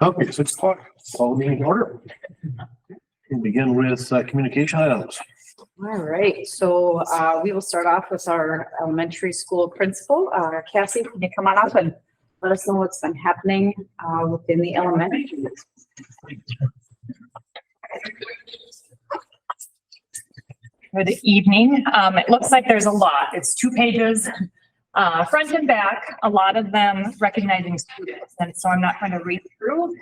Okay, 6 o'clock, call the meeting to order. We'll begin with communication items. All right, so we will start off with our elementary school principal. Cassie, can you come on up and let us know what's been happening within the elementary? Good evening. It looks like there's a lot. It's 2 pages, front and back, a lot of them recognizing students. And so I'm not going to read through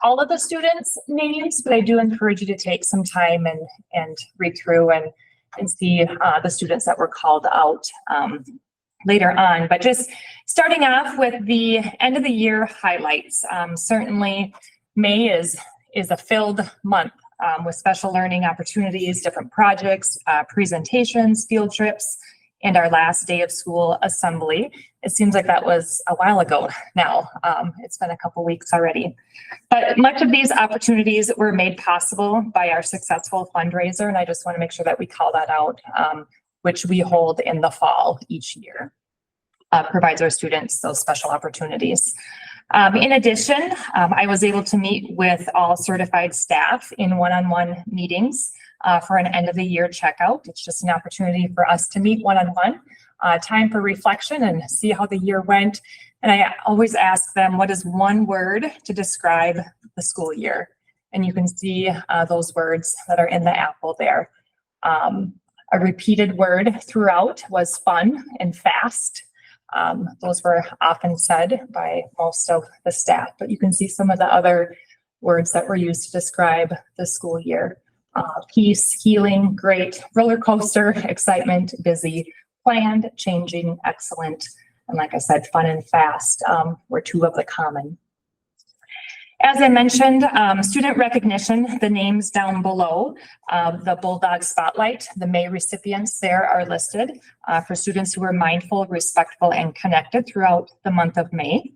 all of the students' names, but I do encourage you to take some time and read through and see the students that were called out later on. But just starting off with the end of the year highlights. Certainly May is a filled month with special learning opportunities, different projects, presentations, field trips, and our last day of school assembly. It seems like that was a while ago now. It's been a couple weeks already. But much of these opportunities were made possible by our successful fundraiser, and I just want to make sure that we call that out, which we hold in the fall each year. Provides our students those special opportunities. In addition, I was able to meet with all certified staff in one-on-one meetings for an end of the year checkout. It's just an opportunity for us to meet one-on-one, time for reflection and see how the year went. And I always ask them, what is one word to describe the school year? And you can see those words that are in the apple there. A repeated word throughout was fun and fast. Those were often said by most of the staff, but you can see some of the other words that were used to describe the school year. Peace, healing, great, roller coaster, excitement, busy, planned, changing, excellent, and like I said, fun and fast were 2 of the common. As I mentioned, student recognition, the names down below, the Bulldog Spotlight, the May recipients there are listed for students who were mindful, respectful, and connected throughout the month of May.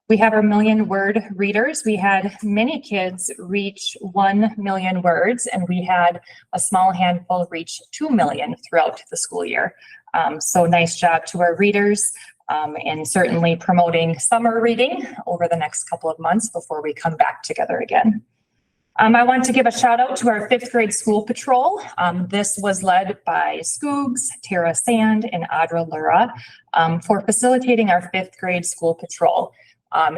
We have our million-word readers. We had many kids reach 1 million words, and we had a small handful reach 2 million throughout the school year. So nice job to our readers. And certainly promoting summer reading over the next couple of months before we come back together again. I want to give a shout out to our 5th grade school patrol. This was led by Scoogs, Tara Sand, and Audra Lura for facilitating our 5th grade school patrol.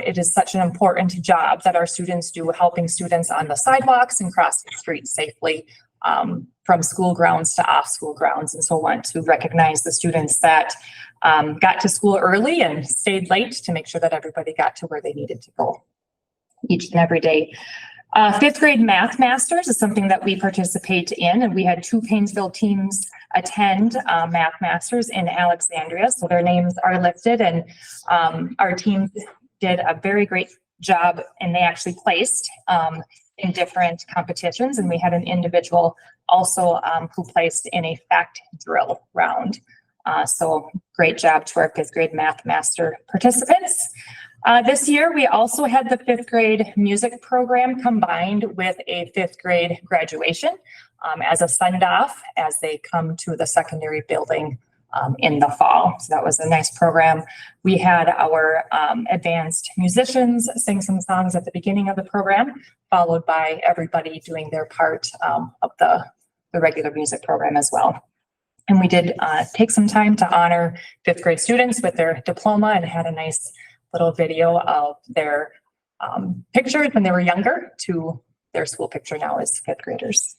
It is such an important job that our students do, helping students on the sidewalks and crossing streets safely from school grounds to off school grounds. And so I want to recognize the students that got to school early and stayed late to make sure that everybody got to where they needed to go each and every day. 5th grade Math Masters is something that we participate in, and we had 2 Paynesville teams attend Math Masters in Alexandria. So their names are listed, and our team did a very great job, and they actually placed in different competitions. And we had an individual also who placed in a fact drill round. So great job to our 5th grade Math Master participants. This year, we also had the 5th grade music program combined with a 5th grade graduation as a send-off as they come to the secondary building in the fall. So that was a nice program. We had our advanced musicians sing some songs at the beginning of the program, followed by everybody doing their part of the regular music program as well. And we did take some time to honor 5th grade students with their diploma and had a nice little video of their pictures when they were younger to their school picture now as 5th graders.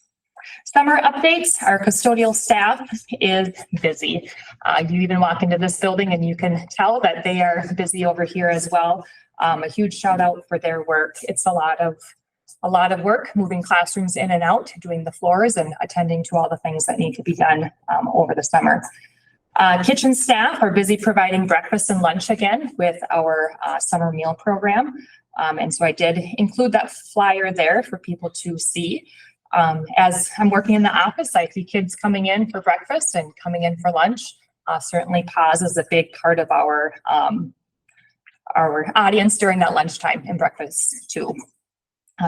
Summer updates, our custodial staff is busy. You even walk into this building and you can tell that they are busy over here as well. A huge shout out for their work. It's a lot of work, moving classrooms in and out, doing the floors and attending to all the things that need to be done over the summer. Kitchen staff are busy providing breakfast and lunch again with our summer meal program. And so I did include that flyer there for people to see. As I'm working in the office, I see kids coming in for breakfast and coming in for lunch. Certainly pause is a big part of our audience during that lunchtime and breakfast too.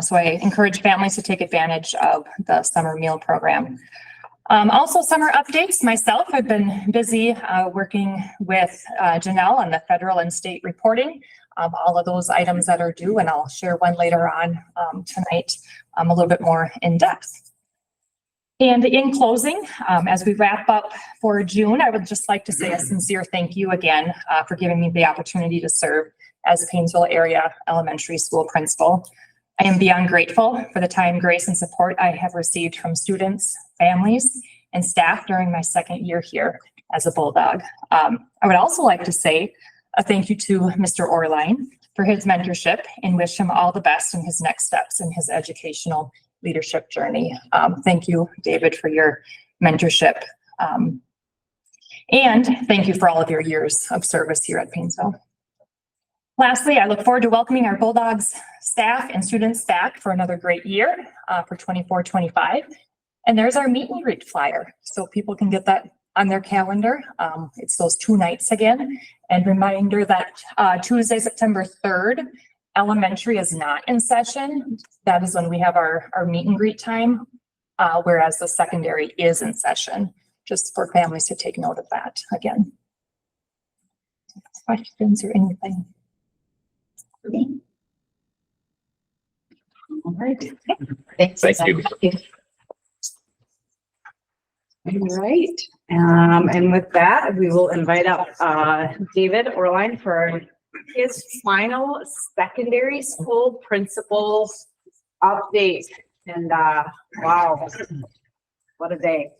So I encourage families to take advantage of the summer meal program. Also summer updates. Myself, I've been busy working with Janelle on the federal and state reporting. all of those items that are due, and I'll share one later on tonight, a little bit more in depth. And in closing, as we wrap up for June, I would just like to say a sincere thank you again for giving me the opportunity to serve as Paynesville Area Elementary School Principal. I am beyond grateful for the time, grace, and support I have received from students, families, and staff during my second year here as a Bulldog. I would also like to say a thank you to Mr. Orline for his mentorship and wish him all the best in his next steps in his educational leadership journey. Thank you, David, for your mentorship. And thank you for all of your years of service here at Paynesville. Lastly, I look forward to welcoming our Bulldogs staff and students back for another great year for 24-25. And there's our meet and greet flyer, so people can get that on their calendar. It's those 2 nights again. And reminder that Tuesday, September 3rd, elementary is not in session. That is when we have our meet and greet time, whereas the secondary is in session, just for families to take note of that again. Questions or anything? All right. Thanks. Thank you. All right. And with that, we will invite up David Orline for his final secondary school principal update. And wow, what a day.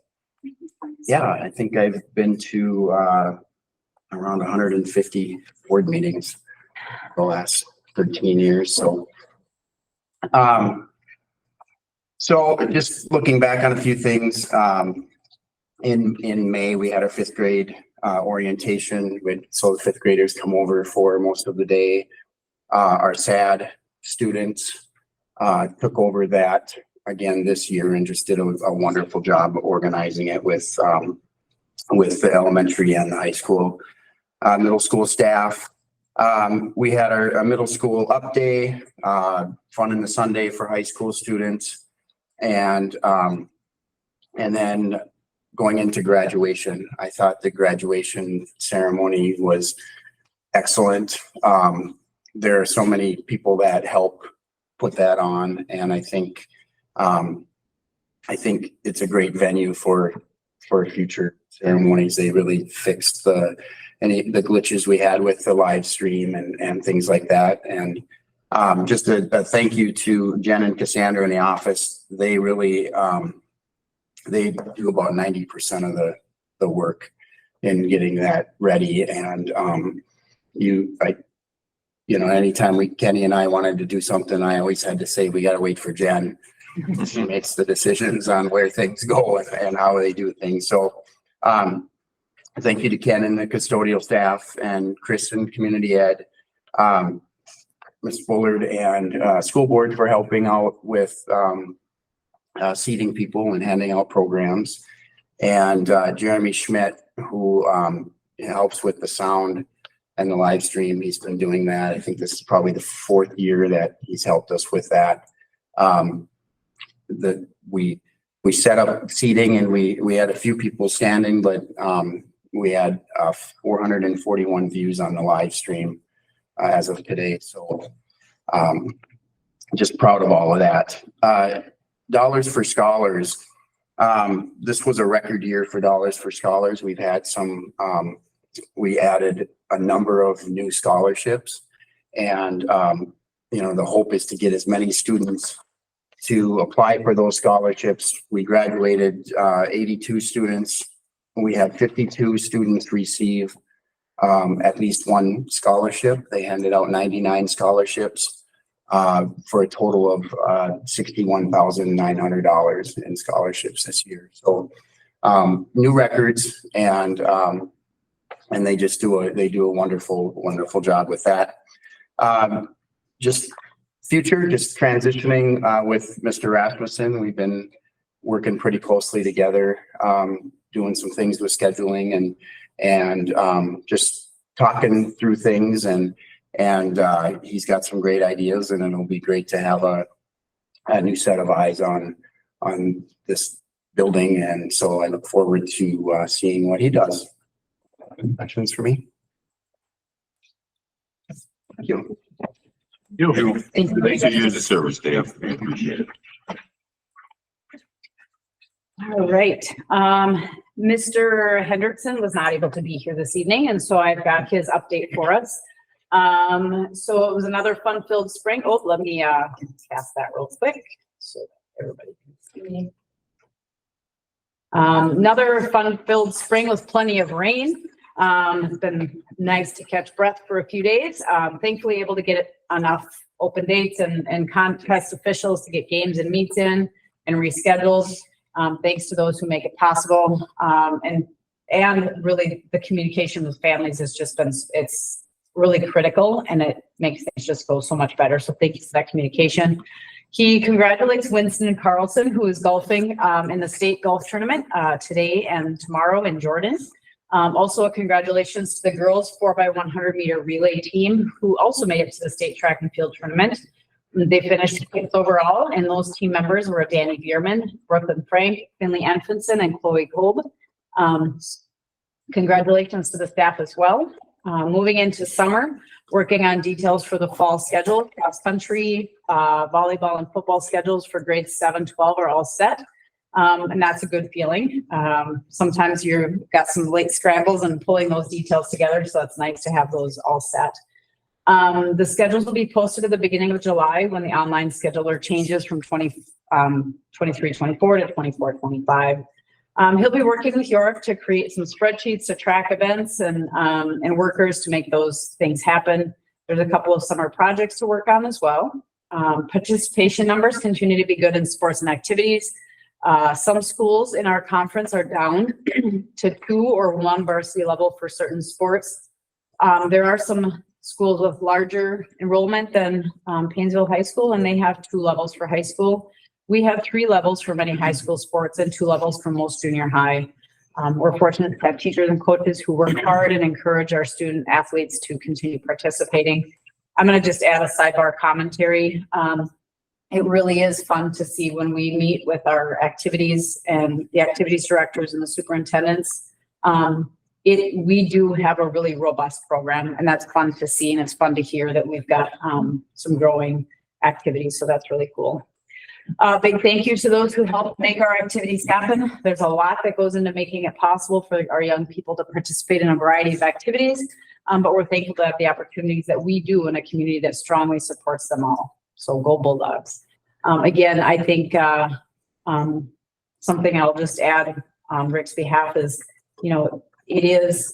Yeah, I think I've been to around 150 board meetings the last 13 years. So just looking back on a few things, in May, we had our 5th grade orientation. So the 5th graders come over for most of the day. Our SAD students took over that again this year and just did a wonderful job organizing it with the elementary and the high school, middle school staff. We had our middle school up day, fun in the Sunday for high school students, and then going into graduation. I thought the graduation ceremony was excellent. There are so many people that help put that on, and I think it's a great venue for future ceremonies. They really fixed any of the glitches we had with the live stream and things like that. And just a thank you to Jen and Cassandra in the office. They really they do about 90% of the work in getting that ready. And anytime Kenny and I wanted to do something, I always had to say we got to wait for Jen. She makes the decisions on where things go and how they do things. So thank you to Ken and the custodial staff and Chris and community ed, Ms. Bullard and school board for helping out with seating people and handing out programs. And Jeremy Schmidt, who helps with the sound and the live stream. He's been doing that. I think this is probably the 4th year that he's helped us with that. We set up seating and we had a few people standing, but we had 441 views on the live stream as of today. So just proud of all of that. Dollars for Scholars. This was a record year for Dollars for Scholars. We've had we added a number of new scholarships, and the hope is to get as many students to apply for those scholarships. We graduated 82 students. We had 52 students receive at least one scholarship. They handed out 99 scholarships for a total of $61,900 in scholarships this year. So new records, and they just do a wonderful job with that. Just transitioning with Mr. Rasmussen. We've been working pretty closely together, doing some things with scheduling and just talking through things, and he's got some great ideas, and it'll be great to have a new set of eyes on this building. And so I look forward to seeing what he does. Questions for me? Thank you. You. Thank you. Thanks for using the service, Dave. I appreciate it. All right, Mr. Hendrickson was not able to be here this evening, and so I've got his update for us. So it was another fun-filled spring. Oh, let me pass that real quick so that everybody can see. Another fun-filled spring with plenty of rain. It's been nice to catch breath for a few days. Thankfully able to get enough open dates and contest officials to get games and meets in and rescheduled. Thanks to those who make it possible. And really the communication with families has just been, it's really critical and it makes things just go so much better. So thank you for that communication. He congratulates Winston and Carlson, who is golfing in the state golf tournament today and tomorrow in Jordan. Also, congratulations to the girls 4x100 meter relay team, who also made it to the state track and field tournament. They finished fifth overall, and those team members were Danny Bierman, Brooklyn Frank, Finley Anfinson, and Chloe Kolb. Congratulations to the staff as well. Moving into summer, working on details for the fall schedule. Cross country, volleyball, and football schedules for grades 7, 12 are all set. And that's a good feeling. Sometimes you've got some late scrambles and pulling those details together, so it's nice to have those all set. The schedules will be posted at the beginning of July when the online scheduler changes from 23-24 to 24-25. He'll be working with York to create some spreadsheets to track events and workers to make those things happen. There's a couple of summer projects to work on as well. Participation numbers continue to be good in sports and activities. Some schools in our conference are down to 2 or 1 varsity level for certain sports. There are some schools with larger enrollment than Paynesville High School, and they have 2 levels for high school. We have 3 levels for many high school sports and 2 levels for most junior high. We're fortunate to have teachers and coaches who work hard and encourage our student athletes to continue participating. I'm going to just add a sidebar commentary. It really is fun to see when we meet with our activities and the activities directors and the superintendents. We do have a really robust program, and that's fun to see, and it's fun to hear that we've got some growing activities, so that's really cool. Big thank you to those who help make our activities happen. There's a lot that goes into making it possible for our young people to participate in a variety of activities, but we're thankful to have the opportunities that we do in a community that strongly supports them all. So go Bulldogs. Again, I think something I'll just add on Rick's behalf is, it is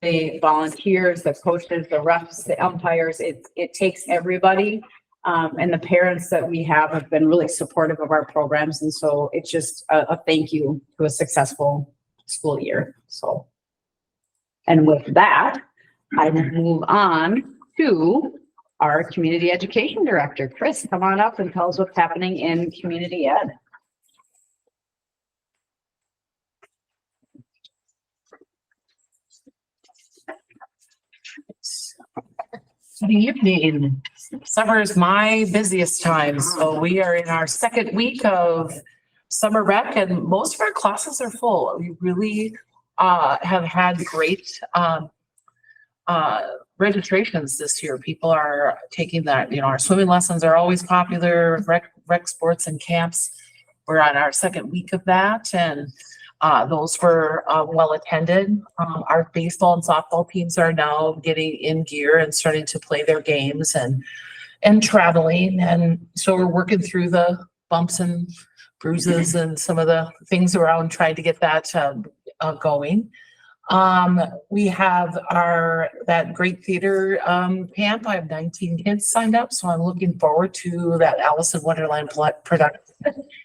the volunteers, the coaches, the refs, the umpires. It takes everybody, and the parents that we have been really supportive of our programs, and so it's just a thank you to a successful school year. So, and with that, I will move on to our community education director. Chris, come on up and tell us what's happening in community ed. Good evening. Summer is my busiest time, so we are in our 2nd week of summer rec, and most of our classes are full. We really have had great registrations this year. People are taking that, our swimming lessons are always popular, rec sports and camps. We're on our 2nd week of that, and those were well attended. Our baseball and softball teams are now getting in gear and starting to play their games and traveling. And so we're working through the bumps and bruises and some of the things around trying to get that going. We have that great theater camp. I have 19 kids signed up, so I'm looking forward to that Alice in Wonderland production.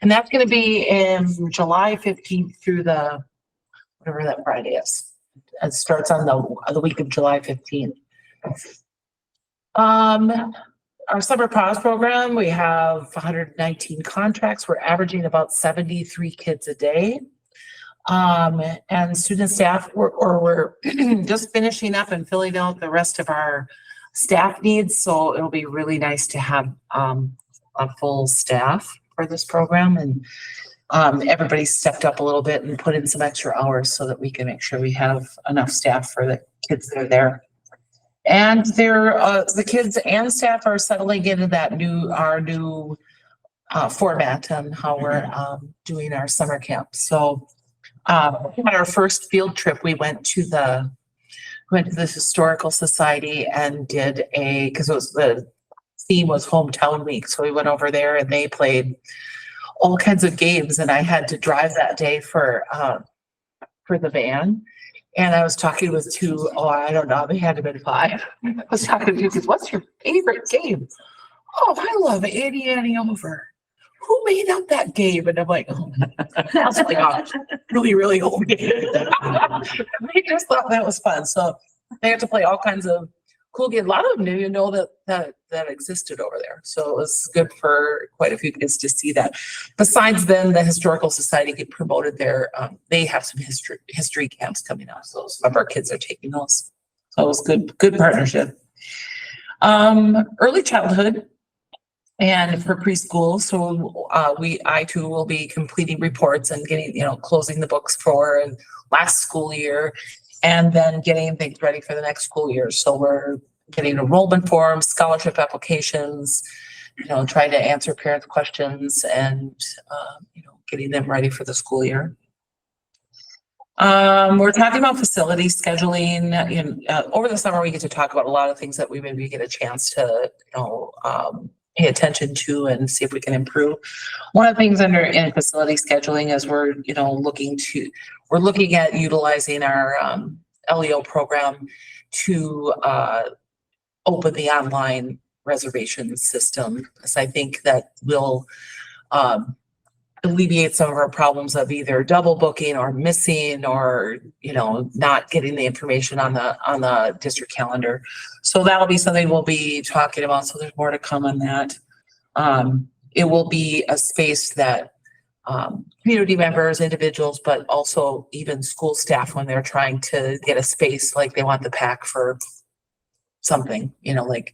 And that's going to be in July 15th through whatever that Friday is. It starts on the week of July 15th. Our summer pause program, we have 119 contracts. We're averaging about 73 kids a day. And student staff, we're just finishing up and filling out the rest of our staff needs. So it'll be really nice to have a full staff for this program. And everybody stepped up a little bit and put in some extra hours so that we can make sure we have enough staff for the kids that are there. And the kids and staff are settling into our new format and how we're doing our summer camp. So on our first field trip, we went to the Historical Society and did because the theme was hometown week. So we went over there and they played all kinds of games, and I had to drive that day for the van. And I was talking with two, I don't know, they had to have been 5. I was talking to you, what's your favorite game? Oh, I love Annie Over. Who made up that game? And I'm like, oh, that's like a really, really old game. I just thought that was fun. So they had to play all kinds of cool games. A lot of them didn't even know that existed over there. So it was good for quite a few kids to see that. Besides then, the Historical Society get promoted there. They have some history camps coming up. So some of our kids are taking those. So it was good partnership. Early childhood. And for preschool, so I too will be completing reports and getting, closing the books for last school year, and then getting things ready for the next school year. So we're getting enrollment forms, scholarship applications, trying to answer parents' questions and, getting them ready for the school year. We're talking about facility scheduling. Over the summer, we get to talk about a lot of things that we maybe get a chance to, pay attention to and see if we can improve. One of the things in facility scheduling is we're looking at utilizing our LEO program to open the online reservation system, because I think that will alleviate some of our problems of either double booking or missing or not getting the information on the district calendar. So that'll be something we'll be talking about. So there's more to come on that. It will be a space that community members, individuals, but also even school staff, when they're trying to get a space, like they want the pack for something, like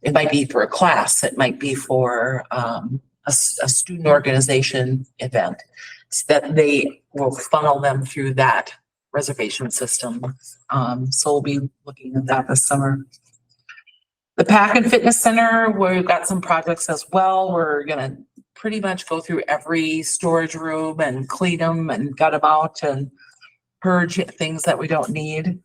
it might be for a class, it might be for a student organization event, so that they will funnel them through that reservation system. So we'll be looking at that this summer. The Pack and Fitness Center, we've got some projects as well. We're gonna pretty much go through every storage room and clean them and gut them out and purge things that we don't need.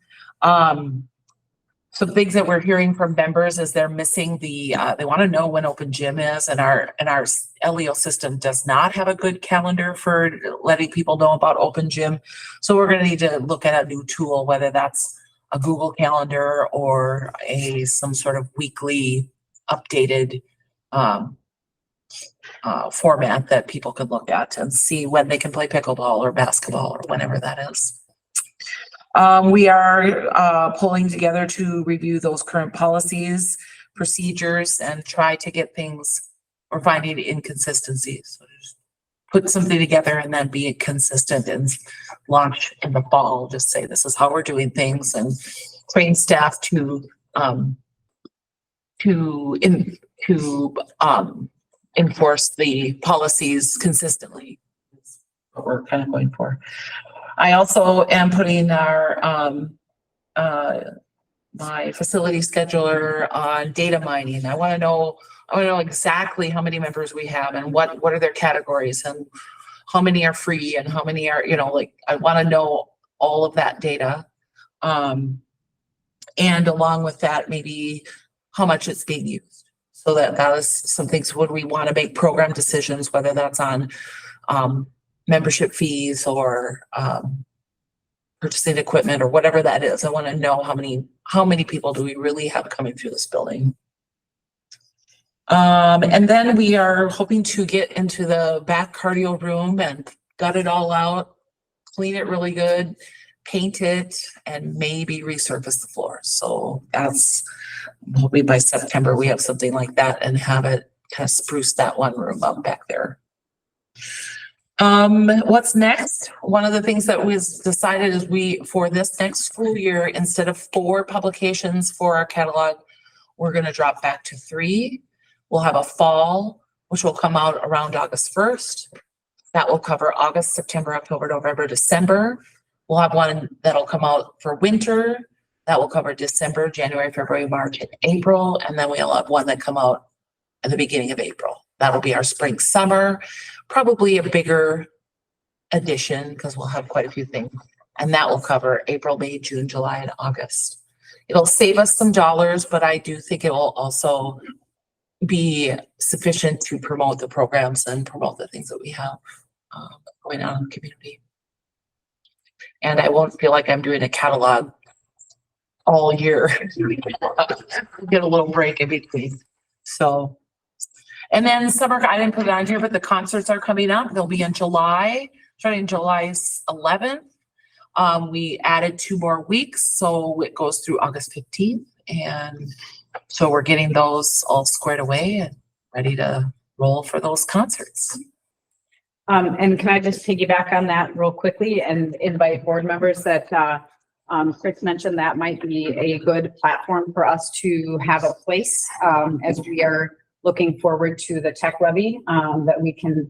Some things that we're hearing from members is they're missing they want to know when open gym is, and our LEO system does not have a good calendar for letting people know about open gym. So we're going to need to look at a new tool, whether that's a Google Calendar or some sort of weekly updated format that people can look at and see when they can play pickleball or basketball or whenever that is. We are pulling together to review those current policies, procedures, and try to get things, we're finding inconsistencies. So just put something together and then be consistent and launch in the fall. Just say, this is how we're doing things, and train staff to enforce the policies consistently. That's what we're kind of going for. I also am putting our my facility scheduler on data mining. I want to know exactly how many members we have and what are their categories and how many are free and how many are, I want to know all of that data. And along with that, maybe how much it's being used. So that is some things when we want to make program decisions, whether that's on membership fees or purchasing equipment or whatever that is. I want to know how many people do we really have coming through this building. And then we are hoping to get into the back cardio room and gut it all out, clean it really good, paint it, and maybe resurface the floor. So that's hoping by September we have something like that and have it kind of spruce that one room up back there. What's next? One of the things that was decided is for this next school year, instead of 4 publications for our catalog, we're going to drop back to 3. We'll have a fall, which will come out around August 1st. That will cover August, September, October, November, December. We'll have one that'll come out for winter. That will cover December, January, February, March, and April, and then we'll have one that come out at the beginning of April. That'll be our spring, summer, probably a bigger edition because we'll have quite a few things. And that will cover April, May, June, July, and August. It'll save us some dollars, but I do think it will also be sufficient to promote the programs and promote the things that we have going on in the community. And I won't feel like I'm doing a catalog all year. Get a little break in between. So, and then summer, I didn't put it on here, but the concerts are coming up. They'll be in July, starting July 11th. We added 2 more weeks, so it goes through August 15th. And so we're getting those all squared away and ready to roll for those concerts. And can I just piggyback on that real quickly and invite board members that, Chris mentioned that might be a good platform for us to have a place, as we are looking forward to the tech levy, that we can,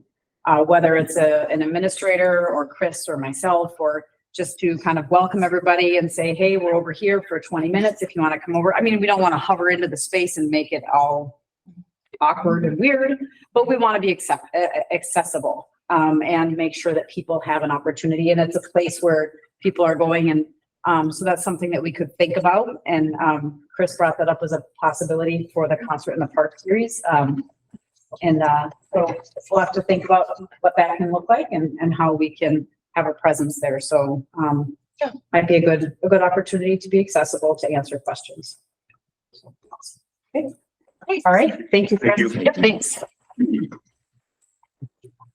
whether it's an administrator or Chris or myself, or just to kind of welcome everybody and say, hey, we're over here for 20 minutes if you want to come over. I mean, we don't want to hover into the space and make it all awkward and weird, but we want to be accessible, and make sure that people have an opportunity. And it's a place where people are going. And so that's something that we could think about. And Chris brought that up as a possibility for the Concert in the Park series. So we'll have to think about what that can look like and how we can have a presence there. So might be a good opportunity to be accessible to answer questions. Okay. All right. Thank you. Thank you. Yep, thanks.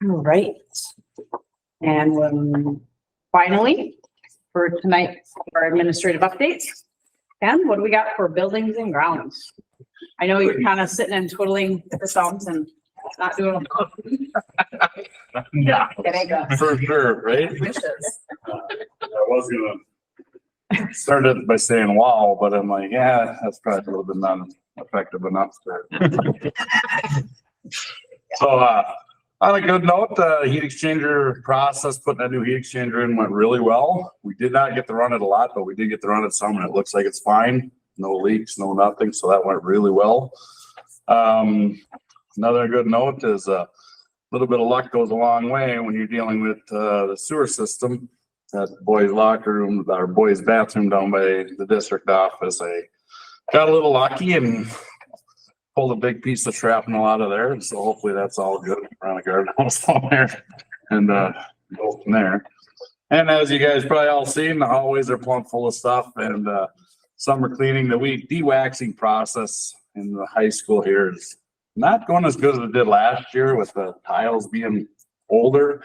All right. And finally, for tonight, our administrative updates. Ken, what do we got for buildings and grounds? I know you're kind of sitting and twiddling the thumbs and not doing. Yeah, There you go. for sure, right? Wishes. I was gonna start it by saying wow, but I'm like, yeah, that's probably a little bit not effective enough. So, on a good note, the heat exchanger process, putting that new heat exchanger in went really well. We did not get to run it a lot, but we did get to run it some, and it looks like it's fine. No leaks, no nothing, so that went really well. Another good note is a little bit of luck goes a long way when you're dealing with the sewer system. That boys' locker room, our boys' bathroom down by the district office, I got a little lucky and pulled a big piece of shrapnel out of there. And so hopefully that's all good around the garden house down there and go from there. And as you guys probably all seen, the hallways are plumb full of stuff, and summer cleaning, the weed de-waxing process in the high school here is not going as good as it did last year with the tiles being older.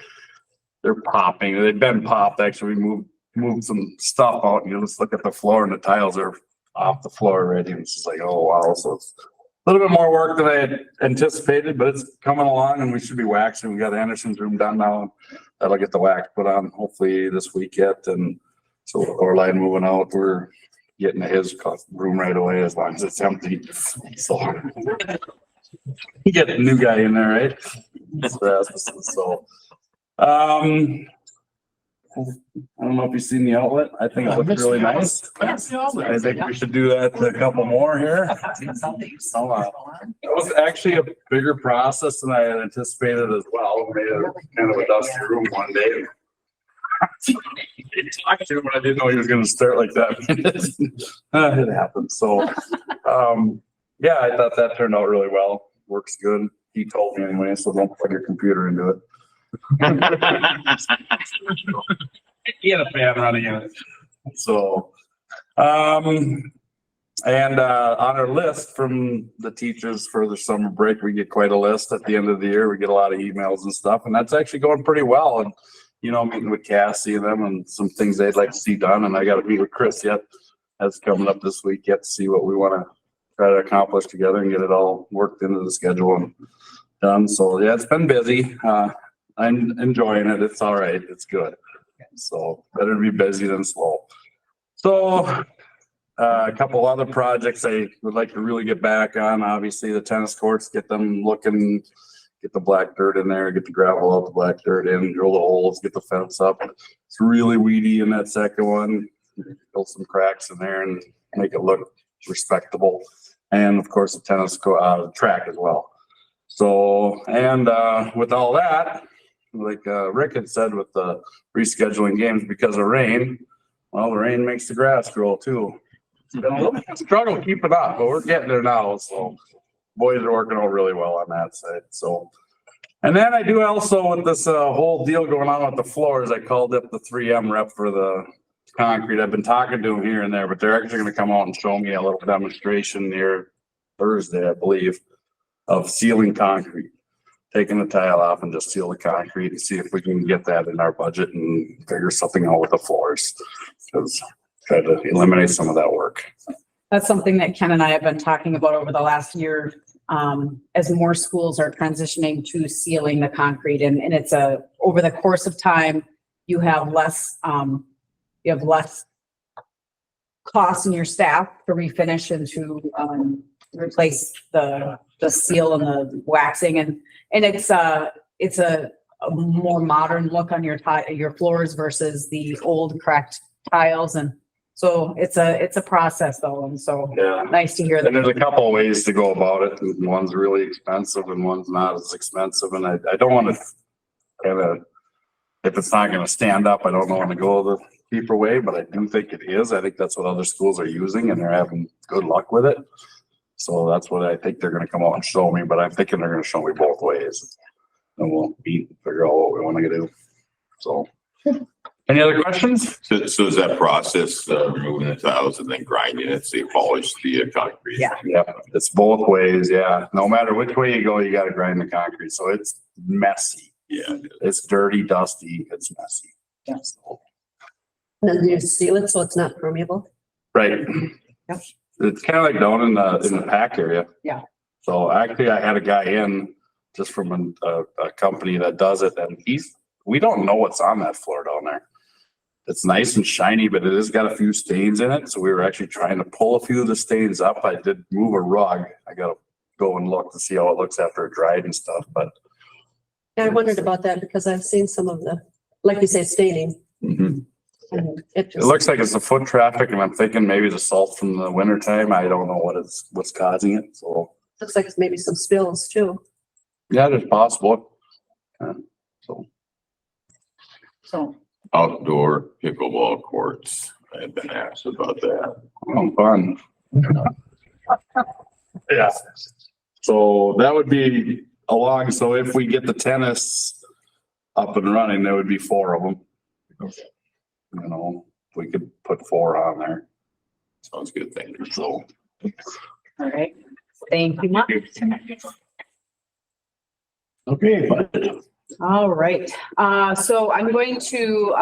They're popping. They've been popped. Actually, we moved some stuff out, and you just look at the floor and the tiles are off the floor already. And it's just like, oh wow. So it's a little bit more work than I had anticipated, but it's coming along and we should be waxing. We got Anderson's room done now. That'll get the wax put on hopefully this week yet. And so with Orline moving out, we're getting to his room right away as long as it's empty. So you get a new guy in there, right? So, I don't know if you've seen the outlet. I think it looks really nice. I think we should do that to a couple more here. It was actually a bigger process than I had anticipated as well. We made a kind of a dusty room one day. Talked to him, but I didn't know he was going to start like that. It happened. So, yeah, I thought that turned out really well. Works good. He told me anyway, so don't plug your computer into it. He had a fan running in it. So, and on our list from the teachers for the summer break, we get quite a list at the end of the year. We get a lot of emails and stuff, and that's actually going pretty well. And, you know, meeting with Cassie and them and some things they'd like to see done. And I got to meet with Chris yet. That's coming up this week yet to see what we want to try to accomplish together and get it all worked into the schedule and done. So, yeah, it's been busy. I'm enjoying it. It's all right. It's good. So better to be busy than slow. So a couple other projects I would like to really get back on. Obviously the tennis courts, get them looking, get the black dirt in there, get the gravel out, the black dirt in, drill the holes, get the fence up. It's really weedy in that second one. fill some cracks in there and make it look respectable. And of course, the track as well. So, and, with all that, like, Rick had said with the rescheduling games because of rain, well, the rain makes the grass grow too. It's been a little bit of a struggle keeping up, but we're getting there now, so boys are working out really well on that side, so. And then I do also with this, whole deal going on with the floors, I called up the 3M rep for the concrete. I've been talking to them here and there, but they're actually gonna come out and show me a little demonstration here Thursday, I believe, of sealing concrete. Taking the tile off and just seal the concrete and see if we can get that in our budget and figure something out with the floors. Cause try to eliminate some of that work. That's something that Ken and I have been talking about over the last year, as more schools are transitioning to sealing the concrete, and it's over the course of time, you have less cost in your staff to refinish and to, replace the seal and the waxing, and it's a more modern look on your floors versus the old cracked tiles, and so it's a process though, and so Yeah. nice to hear And that. there's a couple of ways to go about it. And one's really expensive and one's not as expensive. And I don't want to kind of, if it's not going to stand up, I don't want to go the cheaper way, but I do think it is. I think that's what other schools are using and they're having good luck with it. So that's what I think they're going to come out and show me, but I'm thinking they're going to show me both ways. And we'll figure out what we want to do. So, any other questions? So is that process, removing the tiles and then grinding it, so you polish the concrete? Yeah. Yeah, it's both ways. Yeah. No matter which way you go, you got to grind the concrete. So it's messy. Yeah. It's dirty, dusty. It's messy. Yeah. So, And then you seal it so it's not permeable. right. Yep. It's kind of like down in the pack area. Yeah. So actually I had a guy in just from a company that does it, and we don't know what's on that floor down there. It's nice and shiny, but it has got a few stains in it. So we were actually trying to pull a few of the stains up. I did move a rug. I got to go and look to see how it looks after it dried and stuff, but. I wondered about that because I've seen some of the, like you say, staining. Mhm. And it It just, looks like it's the foot traffic, and I'm thinking maybe the salt from the winter time. I don't know what's causing it. So, looks like it's maybe some spills too. yeah, it's possible. So Outdoor pickleball courts. I've been asked about that. Oh, fun. Yeah. So that would be so if we get the tennis up and running, there would be 4 of them. You know, we could put 4 on there. Sounds good. Thank you. So, all right, thank you much. Okay, budget. All right, so I'm going to,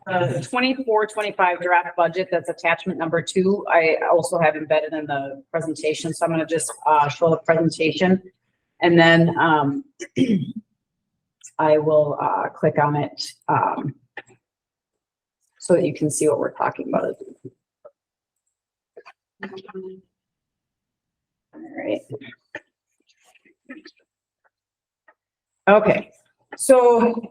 the 24-25 draft budget, that's attachment number 2. I also have embedded in the presentation, so I'm gonna just, show the presentation. And then, I will, click on it, so that you can see what we're talking about. All right. Okay. So,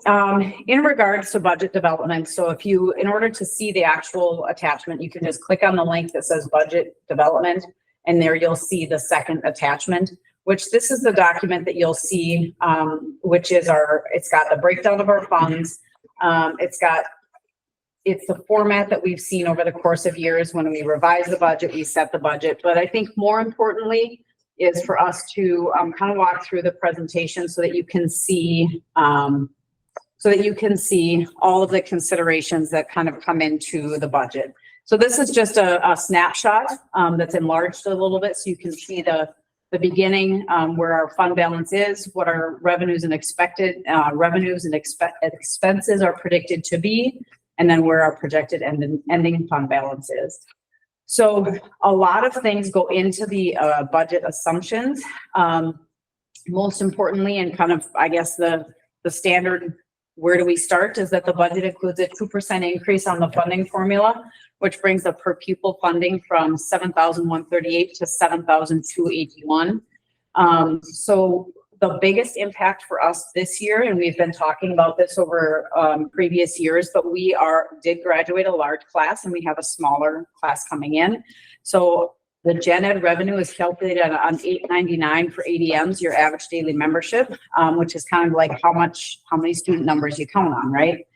in regards to budget development, so in order to see the actual attachment, you can just click on the link that says budget development, and there you'll see the second attachment, which this is the document that you'll see, which is it's got the breakdown of our funds. It's the format that we've seen over the course of years. When we revise the budget, we set the budget, but I think more importantly, is for us to kind of walk through the presentation so that you can see all of the considerations that kind of come into the budget. So this is just a snapshot that's enlarged a little bit, so you can see the beginning where our fund balance is, what our revenues and expected expenses are predicted to be, and then where our projected ending fund balance is. So a lot of things go into the budget assumptions. Most importantly, and kind of, I guess, the standard, where do we start, is that the budget includes a 2% increase on the funding formula, which brings the per pupil funding from $7,138 to $7,281. So the biggest impact for us this year, and we've been talking about this over previous years, but we did graduate a large class and we have a smaller class coming in. So the gen ed revenue is calculated on $8.99 for ADMs, your average daily membership, which is kind of like how many student numbers you count on, right?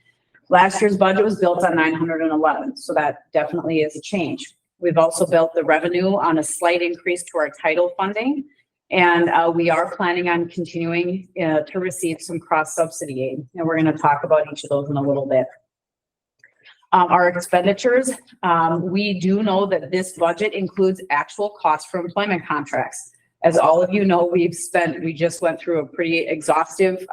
Last year's budget was built on 911, so that definitely is a change. We've also built the revenue on a slight increase to our title funding. And we are planning on continuing to receive some cross subsidy aid. And we're going to talk about each of those in a little bit. Our expenditures, we do know that this budget includes actual costs for employment contracts. As all of you know, we just went through a pretty exhaustive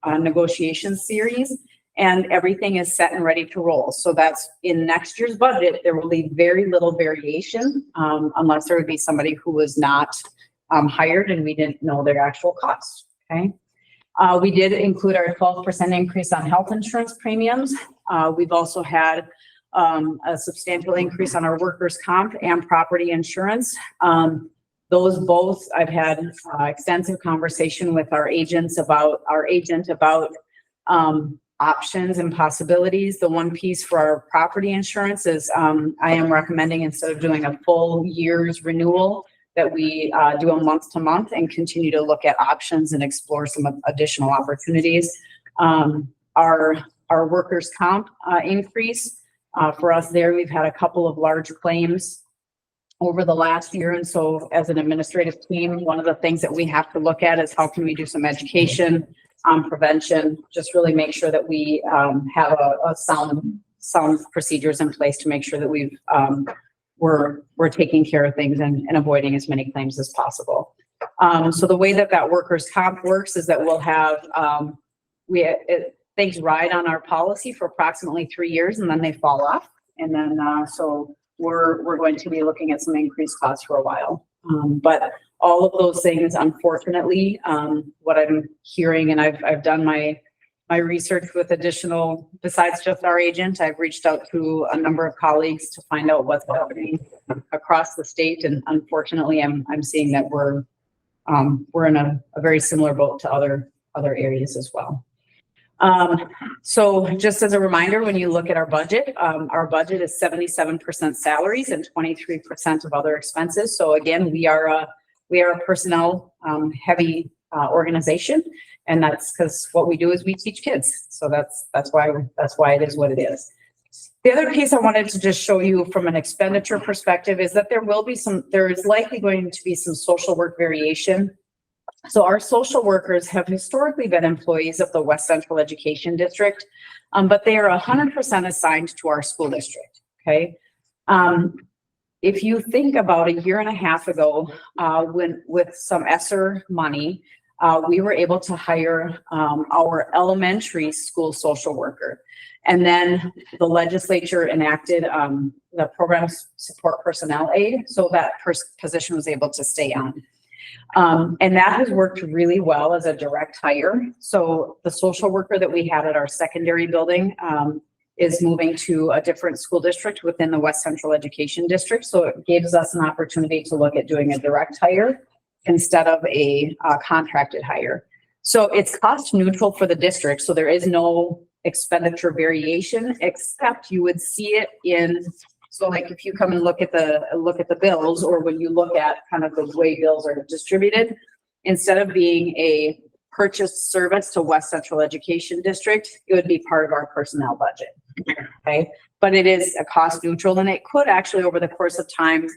negotiation series, and everything is set and ready to roll. So that's in next year's budget, there will be very little variation unless there would be somebody who was not hired and we didn't know their actual costs, okay? We did include our 12% increase on health insurance premiums. We've also had a substantial increase on our workers' comp and property insurance. Those both, I've had extensive conversation with our agent about options and possibilities. The one piece for our property insurance is I am recommending, instead of doing a full year's renewal, that we do a month to month and continue to look at options and explore some additional opportunities. Our workers' comp increase for us there, we've had a couple of large claims over the last year. And so as an administrative team, one of the things that we have to look at is how can we do some education, prevention, just really make sure that we have a sound procedures in place to make sure that we're taking care of things and avoiding as many claims as possible. So the way that workers' comp works is that we'll have, things ride on our policy for approximately 3 years and then they fall off. And then, so we're going to be looking at some increased costs for a while. But all of those things, unfortunately, what I'm hearing, and I've done my research with additional, besides just our agent, I've reached out to a number of colleagues to find out what's happening across the state. And unfortunately, I'm seeing that we're in a very similar boat to other areas as well. So just as a reminder, when you look at our budget is 77% salaries and 23% of other expenses. So again, we are a personnel heavy organization. And that's because what we do is we teach kids. So that's why it is what it is. The other piece I wanted to just show you from an expenditure perspective is that there is likely going to be some social work variation. So our social workers have historically been employees of the West Central Education District, but they are 100% assigned to our school district, okay? If you think about a year and a half ago, when with some ESSER money, we were able to hire our elementary school social worker. And then the legislature enacted the program support personnel aid, so that position was able to stay on. And that has worked really well as a direct hire. So the social worker that we had at our secondary building is moving to a different school district within the West Central Education District. So it gives us an opportunity to look at doing a direct hire instead of a contracted hire. So it's cost neutral for the district. So there is no expenditure variation, except you would see it in, so like if you come and look at the bills, or when you look at kind of the way bills are distributed, instead of being a purchased service to West Central Education District, it would be part of our personnel budget. Okay, but it is a cost neutral, and it could actually over the course of time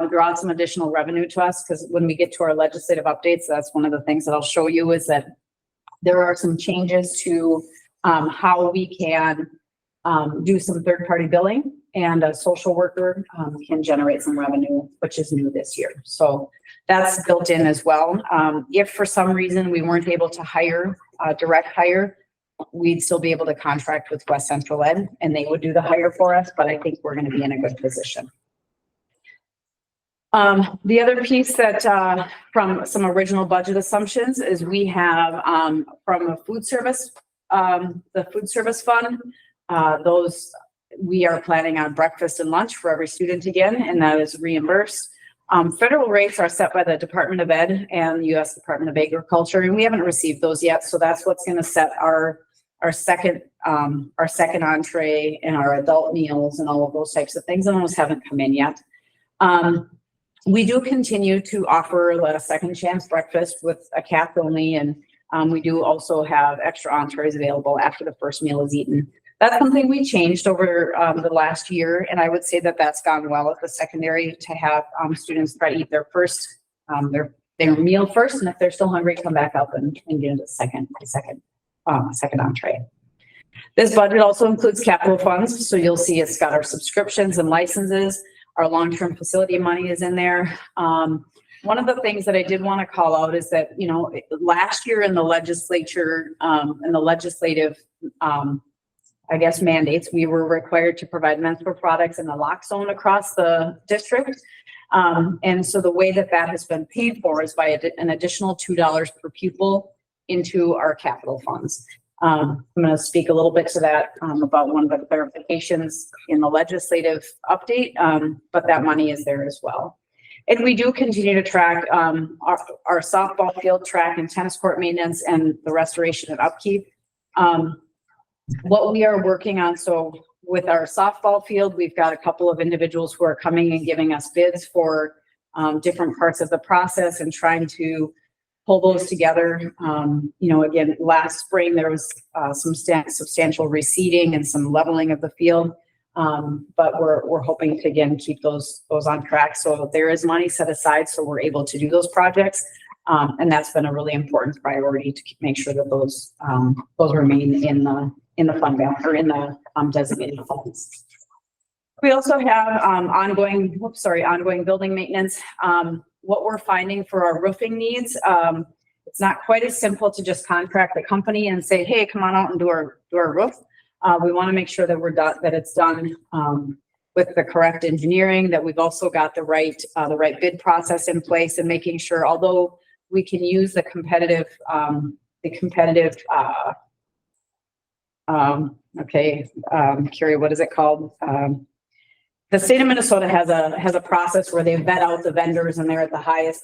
draw out some additional revenue to us, because when we get to our legislative updates, that's one of the things that I'll show you is that there are some changes to how we can do some third-party billing, and a social worker can generate some revenue, which is new this year. So that's built in as well. If for some reason we weren't able to hire direct hire, we'd still be able to contract with West Central Ed and they would do the hire for us, but I think we're going to be in a good position. The other piece that from some original budget assumptions is we have from a food service, the food service fund, we are planning on breakfast and lunch for every student again, and that is reimbursed. Federal rates are set by the Department of Ed and US Department of Agriculture, and we haven't received those yet. So that's what's going to set our second entree and our adult meals and all of those types of things. And those haven't come in yet. We do continue to offer the second chance breakfast with a cap only. And we do also have extra entrees available after the first meal is eaten. That's something we changed over the last year, and I would say that that's gone well at the secondary to have students try to eat their meal first, and if they're still hungry, come back up and get a second entree. This budget also includes capital funds, so you'll see it's got our subscriptions and licenses. Our long-term facility money is in there. One of the things that I did want to call out is that, you know, last year in the legislature, in the legislative mandates, we were required to provide menstrual products in the lock zone across the district. And so the way that has been paid for is by an additional $2 per pupil into our capital funds. I'm going to speak a little bit to that about one of the clarifications in the legislative update, but that money is there as well. And we do continue to track our softball field, track and tennis court maintenance and the restoration and upkeep. What we are working on, so with our softball field, we've got a couple of individuals who are coming and giving us bids for different parts of the process and trying to pull those together. You know, again, last spring, there was some substantial reseeding and some leveling of the field. But we're hoping to, again, keep those on track. So there is money set aside, so we're able to do those projects. And that's been a really important priority to make sure that those remain in the fund balance or in the designated funds. We also have ongoing building maintenance. What we're finding for our roofing needs, it's not quite as simple to just contract the company and say, hey, come on out and do our roof. We want to make sure that that it's done with the correct engineering, that we've also got the right bid process in place, and making sure, although we can use the competitive Carrie, what is it called? The state of Minnesota has a process where they vet out the vendors, and they're at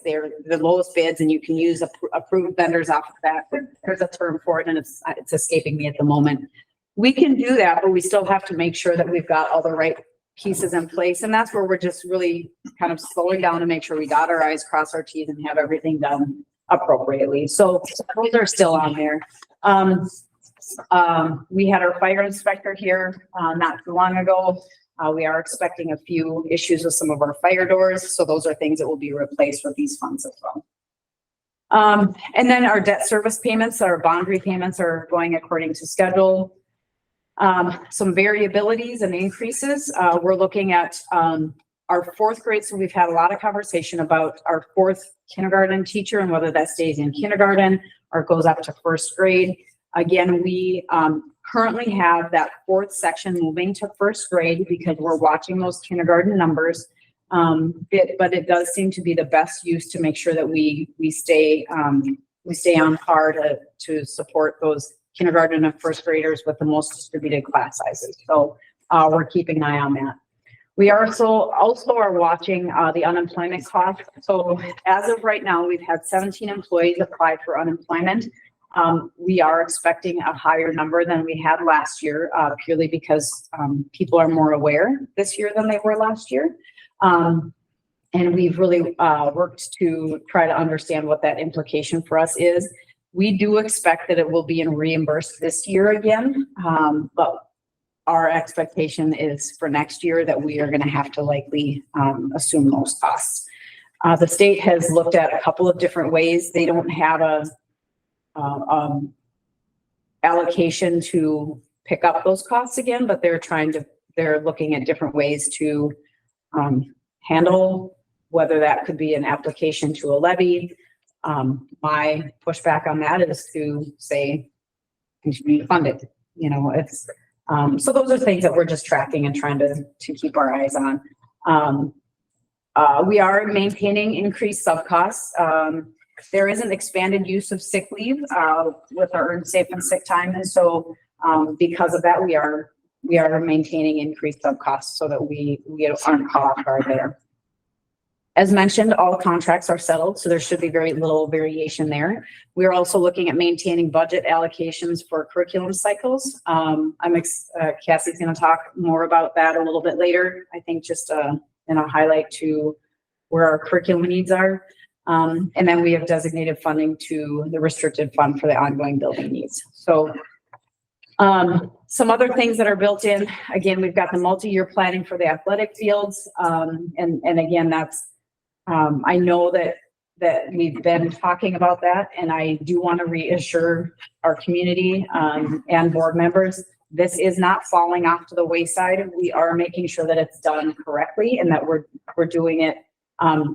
they're the lowest bids, and you can use approved vendors off of that. There's a term for it, and it's escaping me at the moment. We can do that, but we still have to make sure that we've got all the right pieces in place. And that's where we're just really kind of slowing down to make sure we dot our I's, cross our T's, and have everything done appropriately. So those are still on there. We had our fire inspector here not too long ago. We are expecting a few issues with some of our fire doors. So those are things that will be replaced with these funds as well. And then our debt service payments, our bond repayments are going according to schedule. Some variabilities and increases. We're looking at our fourth grade. So we've had a lot of conversation about our fourth kindergarten teacher and whether that stays in kindergarten or goes up to first grade. Again, we currently have that fourth section moving to first grade because we're watching those kindergarten numbers. But it does seem to be the best use to make sure that we stay on par to support those kindergarten and first graders with the most distributed class sizes. So we're keeping an eye on that. We also are watching the unemployment cost. So as of right now, we've had 17 employees apply for unemployment. We are expecting a higher number than we had last year, purely because people are more aware this year than they were last year. And we've really worked to try to understand what that implication for us is. We do expect that it will be reimbursed this year again, but our expectation is for next year that we are going to have to likely assume those costs. The state has looked at a couple of different ways. They don't have a allocation to pick up those costs again, but they're looking at different ways to handle, whether that could be an application to a levy. My pushback on that is to say, continue to fund it. You know, it's, so those are things that we're just tracking and trying to keep our eyes on. We are maintaining increased sub costs. There is an expanded use of sick leave with our earned safe and sick time. And so because of that, we are maintaining increased sub costs so that we aren't caught off guard there. As mentioned, all contracts are settled, so there should be very little variation there. We are also looking at maintaining budget allocations for curriculum cycles. Cassie's going to talk more about that a little bit later. I think just highlight to where our curriculum needs are. And then we have designated funding to the restricted fund for the ongoing building needs. So some other things that are built in, again, we've got the multi-year planning for the athletic fields. And again, that's, I know that we've been talking about that, and I do want to reassure our community, and board members, this is not falling off to the wayside. We are making sure that it's done correctly and that we're doing it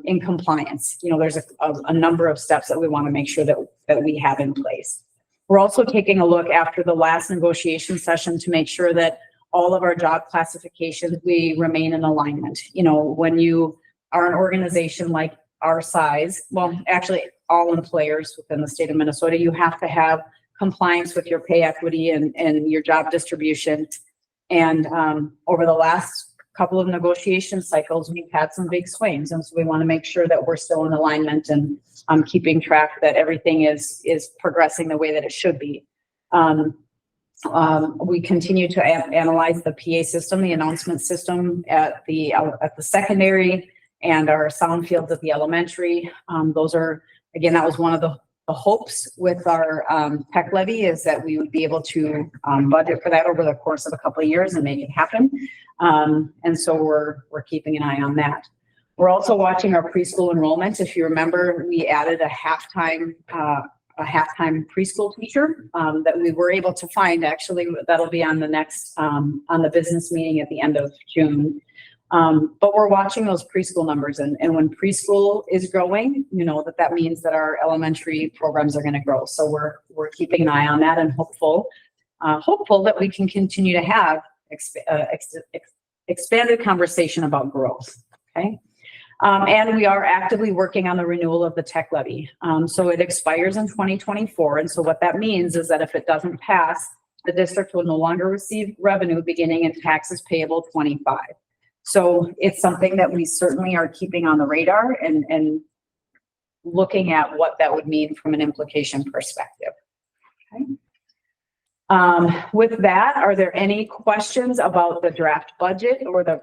in compliance. You know, there's a number of steps that we want to make sure that we have in place. We're also taking a look after the last negotiation session to make sure that all of our job classifications, we remain in alignment. You know, when you are an organization like our size, well, actually all employers within the state of Minnesota, you have to have compliance with your pay equity and your job distribution. And over the last couple of negotiation cycles, we've had some big swings. And so we want to make sure that we're still in alignment and keeping track that everything is progressing the way that it should be. We continue to analyze the PA system, the announcement system at the secondary, and our sound fields at the elementary. Those are, again, that was one of the hopes with our tech levy, is that we would be able to budget for that over the course of a couple of years and make it happen. And so we're keeping an eye on that. We're also watching our preschool enrollment. If you remember, we added a halftime preschool teacher that we were able to find. Actually, that'll be on the next on the business meeting at the end of June. But we're watching those preschool numbers, and when preschool is growing, you know, that means that our elementary programs are going to grow. So we're keeping an eye on that and hopeful that we can continue to have expanded conversation about growth. Okay. And we are actively working on the renewal of the tech levy. So it expires in 2024. And so what that means is that if it doesn't pass, the district will no longer receive revenue beginning in taxes payable 25. So it's something that we certainly are keeping on the radar and looking at what that would mean from an implication perspective. Okay. With that, are there any questions about the draft budget or the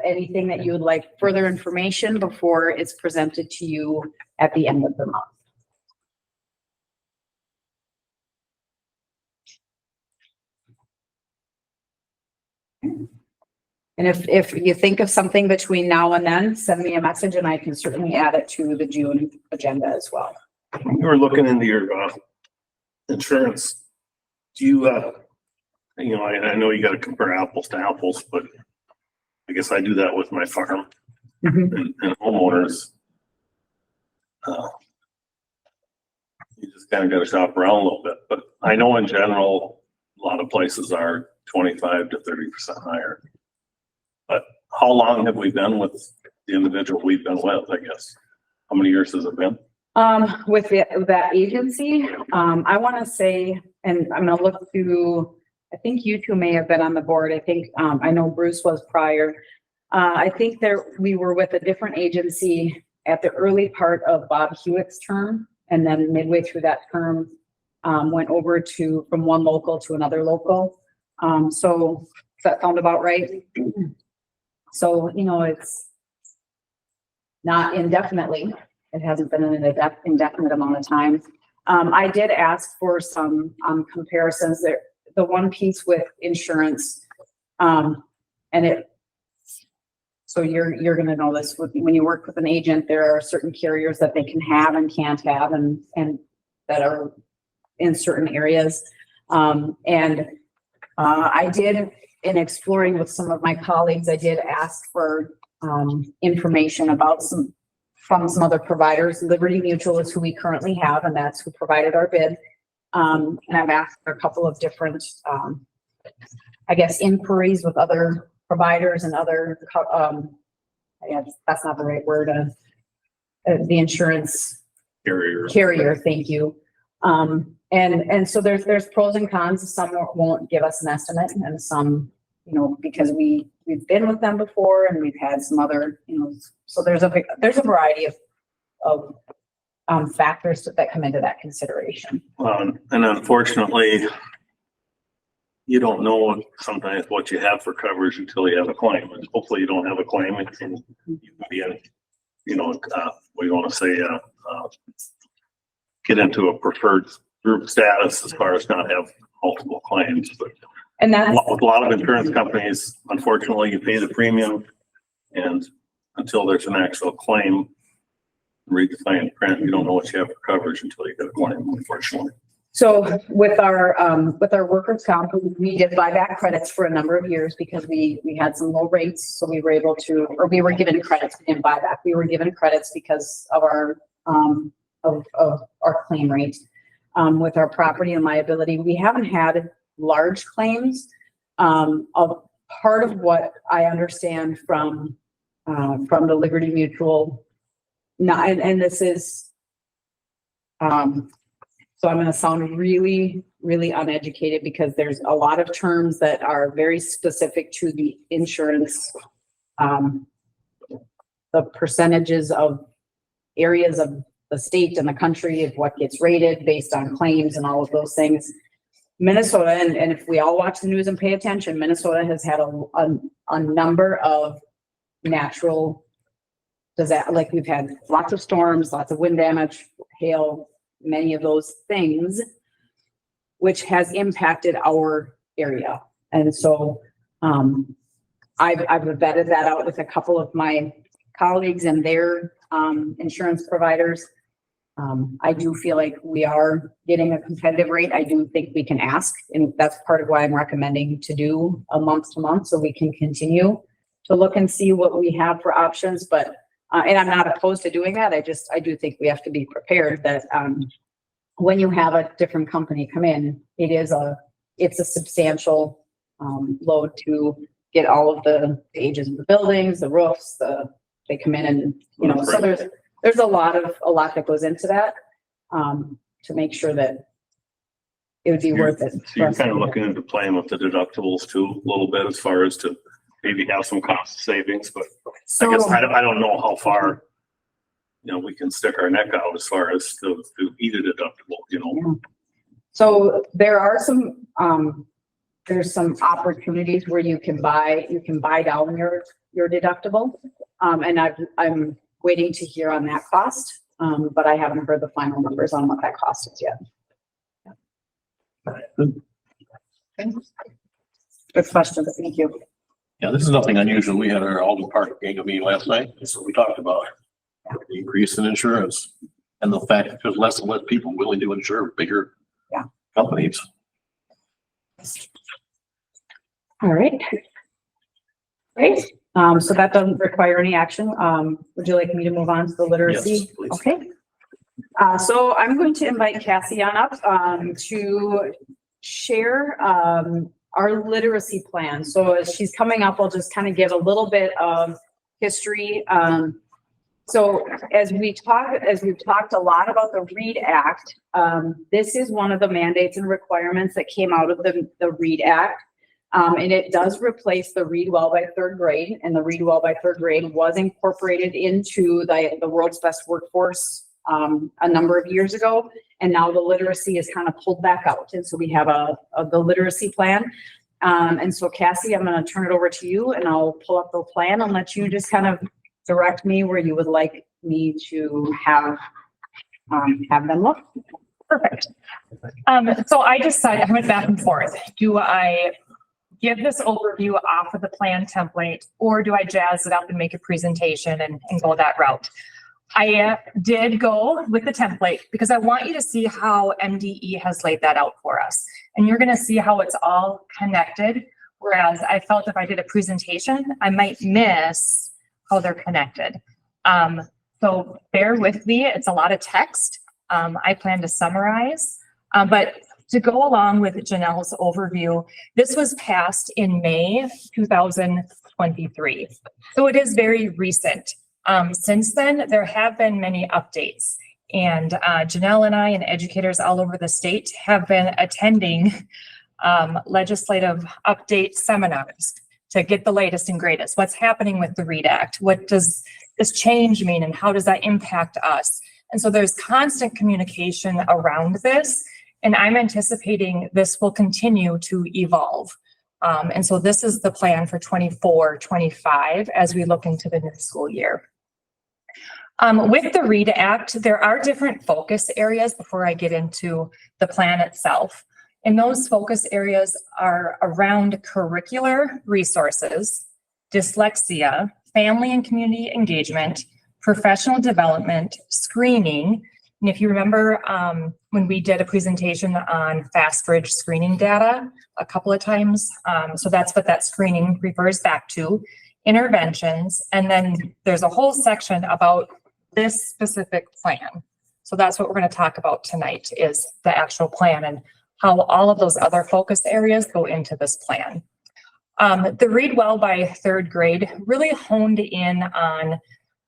anything that you would like further information before it's presented to you at the end of the month? And if you think of something between now and then, send me a message and I can certainly add it to the June agenda as well. You were looking into your insurance. Do you, you know, I know you got to compare apples to apples, but I guess I do that with my farm and homeowners. You just kind of got to shop around a little bit, but I know in general, a lot of places are 25 to 30% higher. But how long have we been with the individual we've been with, I guess? How many years has it been? With that agency, I want to say, and I'm going to look through, I think you two may have been on the board. I think, I know Bruce was prior. I think we were with a different agency at the early part of Bob Hewitt's term. And then midway through that term, went over from one local to another local. So does that sound about right? So, you know, it's not indefinitely. It hasn't been an indefinite amount of time. I did ask for some comparisons there. The one piece with insurance, so you're going to know this when you work with an agent, there are certain carriers that they can have and can't have, and that are in certain areas. I did, in exploring with some of my colleagues, I did ask for information about from some other providers. Liberty Mutual is who we currently have, and that's who provided our bid. And I've asked for a couple of different, I guess, inquiries with other providers and other, that's not the right word, the insurance carrier, thank you. And so there's pros and cons. Some won't give us an estimate, and some, you know, because we we've been with them before and we've had some other, so there's a variety of factors that come into that consideration. And unfortunately, you don't know sometimes what you have for coverage until you have a claim. And hopefully you don't have a claim and you can be in, we want to say, get into a preferred group status as far as not have multiple claims. But And that's, with a lot of insurance companies, unfortunately, you pay the premium and until there's an actual claim, read the fine print, you don't know what you have for coverage until you get a claim, unfortunately. so with our workers' comp, we did buy back credits for a number of years because we had some low rates. So we were able to, or we were given credits, we didn't buy back. We were given credits because of our, of our claim rate. With our property and liability, we haven't had large claims. Of part of what I understand from the Liberty Mutual, and this is, so I'm going to sound really, really uneducated because there's a lot of terms that are very specific to the insurance, the percentages of areas of the state and the country of what gets rated based on claims and all of those things. Minnesota, and if we all watch the news and pay attention, Minnesota has had a number of natural disasters. Like we've had lots of storms, lots of wind damage, hail, many of those things, which has impacted our area. And so I've vetted that out with a couple of my colleagues and their insurance providers. I do feel like we are getting a competitive rate. I do think we can ask, and that's part of why I'm recommending to do a month to month so we can continue to look and see what we have for options. But and I'm not opposed to doing that. I do think we have to be prepared that when you have a different company come in, it's a substantial load to get all of the ages of the buildings, the roofs, they come in and, so there's a lot that goes into that to make sure that it would be worth it. So you're kind of looking into playing with the deductibles too, a little bit as far as to maybe have some cost savings, but I guess I don't know how far, we can stick our neck out as far as to eat a deductible, Yeah. So there are some, there's some opportunities where you can buy down your deductible. And I'm waiting to hear on that cost. But I haven't heard the final numbers on what that cost is yet. Good question. Thank you. Yeah, this is nothing unusual. We had our Alden Park Gang meeting last night. That's what we talked about. The increase in insurance and the fact that there's less and less people willing to insure bigger companies. All right. Great. So that doesn't require any action. Would you like me to move on to the literacy? Yes, please. Okay. So I'm going to invite Cassie on up to share our literacy plan. So as she's coming up, I'll just kind of give a little bit of history. So as we've talked a lot about the READ Act, this is one of the mandates and requirements that came out of the READ Act. And it does replace the Read Well by Third Grade, and the Read Well by Third Grade was incorporated into the World's Best Workforce a number of years ago, and now the literacy is kind of pulled back out, and so we have the literacy plan. And so Cassie, I'm going to turn it over to you, and I'll pull up the plan and let you just kind of direct me where you would like me to have them look. Perfect. So I decided, I went back and forth. Do I give this overview off of the plan template, or do I jazz it up and make a presentation and go that route? I did go with the template because I want you to see how MDE has laid that out for us. And you're going to see how it's all connected. Whereas I felt if I did a presentation, I might miss how they're connected. So bear with me. It's a lot of text. I plan to summarize, but to go along with Janelle's overview, this was passed in May 2023. So it is very recent. Since then, there have been many updates, and Janelle and I and educators all over the state have been attending legislative update seminars to get the latest and greatest. What's happening with the READ Act? What does this change mean and how does that impact us? And so there's constant communication around this, and I'm anticipating this will continue to evolve. And so this is the plan for 24-25 as we look into the new school year. With the READ Act, there are different focus areas before I get into the plan itself. And those focus areas are around curricular resources, dyslexia, family and community engagement, professional development, screening. And if you remember when we did a presentation on FastBridge screening data a couple of times, so that's what that screening refers back to, interventions, and then there's a whole section about this specific plan. So that's what we're going to talk about tonight is the actual plan and how all of those other focus areas go into this plan. The Read Well by third grade really honed in on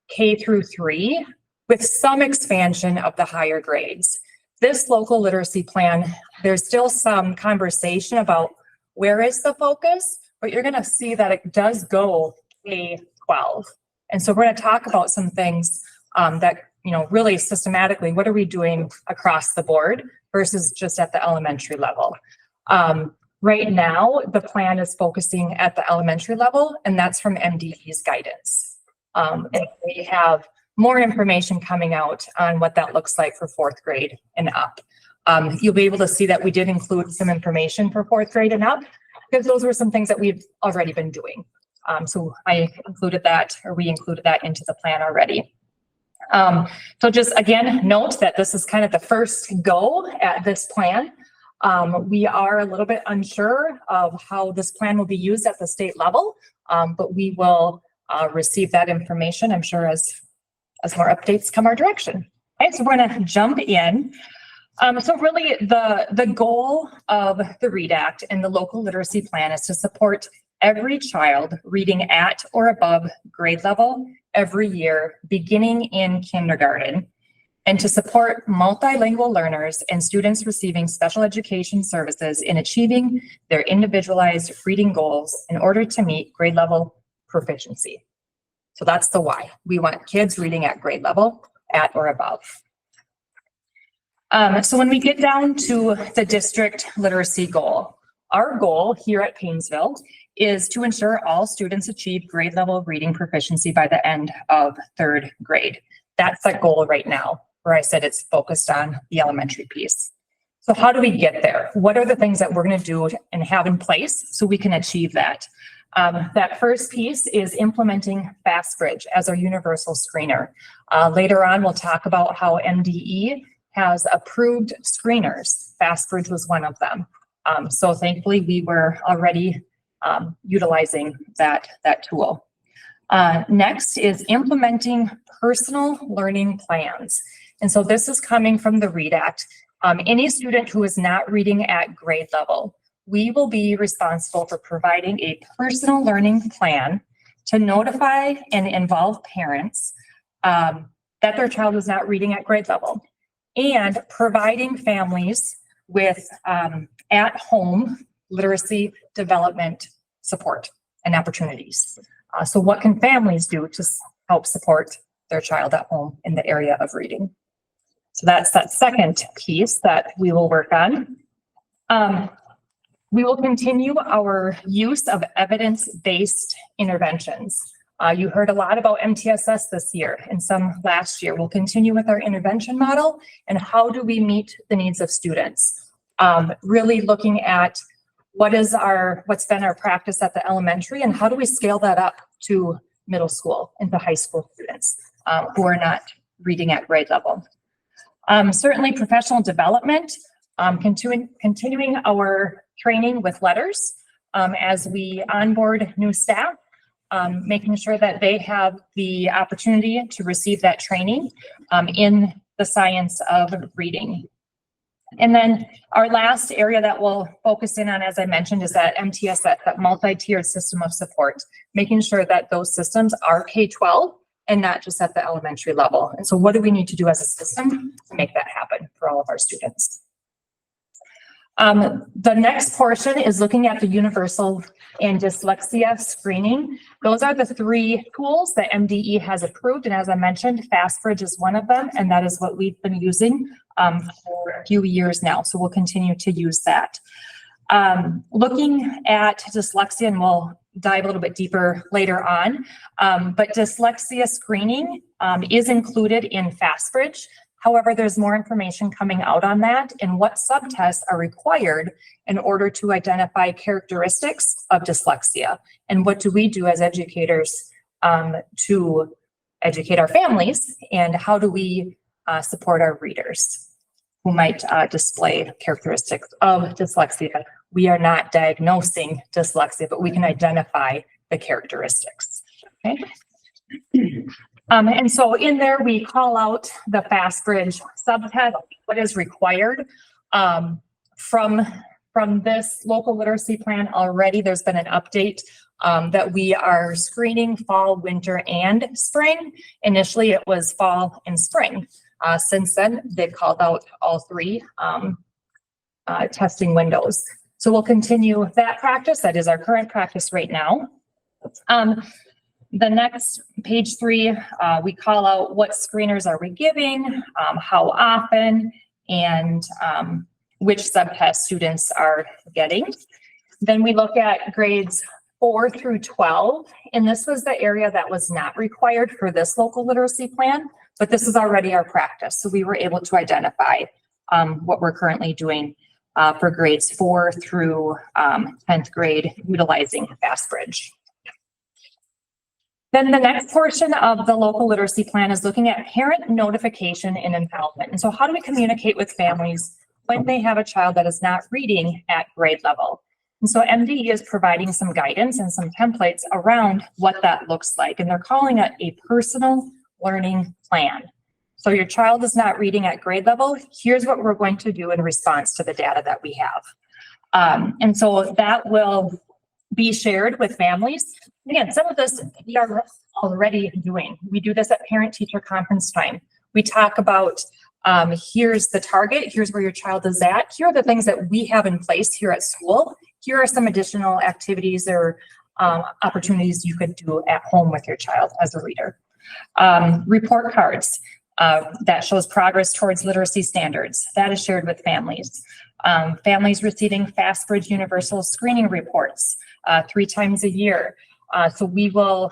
K through 3 with some expansion of the higher grades. This local literacy plan, there's still some conversation about where is the focus, but you're going to see that it does go K-12. And so we're going to talk about some things that, you know, really systematically, what are we doing across the board versus just at the elementary level? Right now, the plan is focusing at the elementary level, and that's from MDE's guidance. And we have more information coming out on what that looks like for fourth grade and up. You'll be able to see that we did include some information for fourth grade and up because those were some things that we've already been doing. So I included that, or we included that into the plan already. So just again, note that this is kind of the first go at this plan. We are a little bit unsure of how this plan will be used at the state level, but we will receive that information, I'm sure, as more updates come our direction. Okay, so we're going to jump in. So really the goal of the READ Act and the local literacy plan is to support every child reading at or above grade level every year, beginning in kindergarten, and to support multilingual learners and students receiving special education services in achieving their individualized reading goals in order to meet grade level proficiency. So that's the why. We want kids reading at grade level, at or above. So when we get down to the district literacy goal, our goal here at Paynesville is to ensure all students achieve grade level reading proficiency by the end of third grade. That's that goal right now, where I said it's focused on the elementary piece. So how do we get there? What are the things that we're going to do and have in place so we can achieve that? That first piece is implementing FastBridge as our universal screener. Later on, we'll talk about how MDE has approved screeners. FastBridge was one of them. So thankfully, we were already utilizing that tool. Next is implementing personal learning plans. And so this is coming from the READ Act. Any student who is not reading at grade level, we will be responsible for providing a personal learning plan to notify and involve parents that their child is not reading at grade level, and providing families with at-home literacy development support and opportunities. So what can families do to help support their child at home in the area of reading? So that's that second piece that we will work on. We will continue our use of evidence-based interventions. You heard a lot about MTSS this year and some last year. We'll continue with our intervention model and how do we meet the needs of students. Really looking at what's been our practice at the elementary and how do we scale that up to middle school and to high school students who are not reading at grade level. Certainly professional development, continuing our training with letters as we onboard new staff, making sure that they have the opportunity to receive that training in the science of reading. And then our last area that we'll focus in on, as I mentioned, is that MTSS, that multi-tiered system of support, making sure that those systems are K-12 and not just at the elementary level. And so what do we need to do as a system to make that happen for all of our students? The next portion is looking at the universal and dyslexia screening. Those are the 3 tools that MDE has approved. And as I mentioned, FastBridge is one of them. And that is what we've been using for a few years now. So we'll continue to use that. Looking at dyslexia, and we'll dive a little bit deeper later on, but dyslexia screening is included in FastBridge. However, there's more information coming out on that and what subtests are required in order to identify characteristics of dyslexia. And what do we do as educators to educate our families, and how do we support our readers who might display characteristics of dyslexia? We are not diagnosing dyslexia, but we can identify the characteristics. Okay. And so in there, we call out the FastBridge subtest, what is required from this local literacy plan already. There's been an update that we are screening fall, winter, and spring. Initially, it was fall and spring. Since then, they've called out all 3 testing windows. So we'll continue that practice. That is our current practice right now. The next page 3, we call out what screeners are we giving, how often, and which subtest students are getting. Then we look at grades 4 through 12, and this was the area that was not required for this local literacy plan, but this is already our practice. So we were able to identify what we're currently doing for grades 4 through 10th grade utilizing FastBridge. Then the next portion of the local literacy plan is looking at parent notification and involvement. And so how do we communicate with families when they have a child that is not reading at grade level? And so MDE is providing some guidance and some templates around what that looks like. And they're calling it a personal learning plan. So your child is not reading at grade level. Here's what we're going to do in response to the data that we have. And so that will be shared with families. Again, some of this we are already doing. We do this at parent-teacher conference time. We talk about here's the target, here's where your child is at, here are the things that we have in place here at school, here are some additional activities or opportunities you could do at home with your child as a reader. Report cards that shows progress towards literacy standards, that is shared with families. Families receiving FastBridge universal screening reports 3 times a year. So we will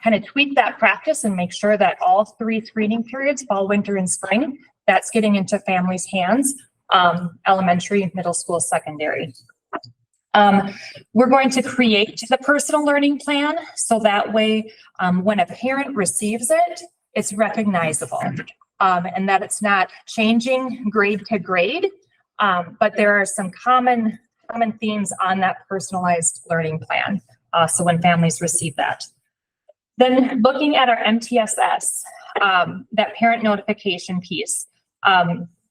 kind of tweak that practice and make sure that all 3 screening periods, fall, winter, and spring, that's getting into families' hands, elementary, middle school, secondary. We're going to create the personal learning plan so that way when a parent receives it, it's recognizable and that it's not changing grade to grade, but there are some common themes on that personalized learning plan. So when families receive that. Then looking at our MTSS, that parent notification piece.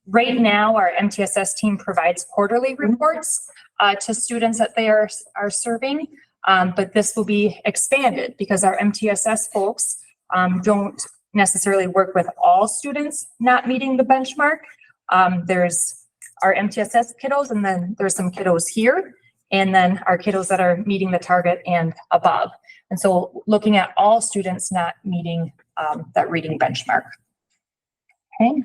Right now, our MTSS team provides quarterly reports to students that they are serving, but this will be expanded because our MTSS folks don't necessarily work with all students not meeting the benchmark. There's our MTSS kiddos, and then there's some kiddos here, and then our kiddos that are meeting the target and above. And so looking at all students not meeting that reading benchmark. Okay.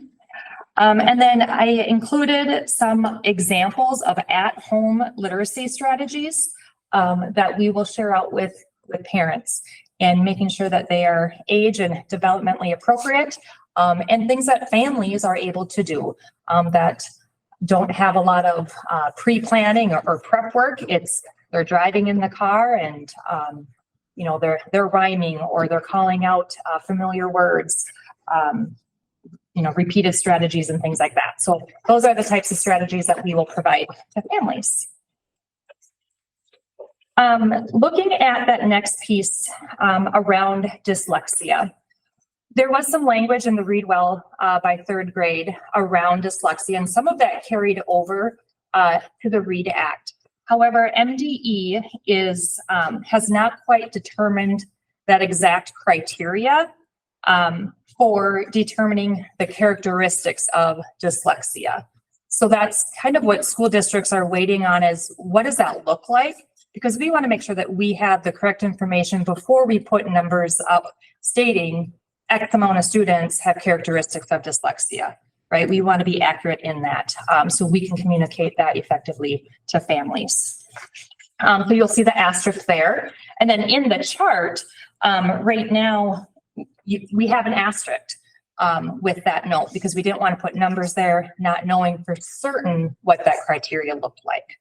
And then I included some examples of at-home literacy strategies that we will share out with parents, and making sure that they are age and developmentally appropriate, and things that families are able to do that don't have a lot of pre-planning or prep work. They're driving in the car and you know, they're rhyming or they're calling out familiar words, you know, repeated strategies and things like that. So those are the types of strategies that we will provide to families. Looking at that next piece around dyslexia, there was some language in the Read Well by 3rd grade around dyslexia, and some of that carried over to the READ Act. However, MDE has not quite determined that exact criteria for determining the characteristics of dyslexia. So that's kind of what school districts are waiting on, is what does that look like? Because we want to make sure that we have the correct information before we put numbers up stating X amount of students have characteristics of dyslexia, right? We want to be accurate in that, so we can communicate that effectively to families. So you'll see the asterisk there. And then in the chart, right now, we have an asterisk with that note, because we didn't want to put numbers there, not knowing for certain what that criteria looked like.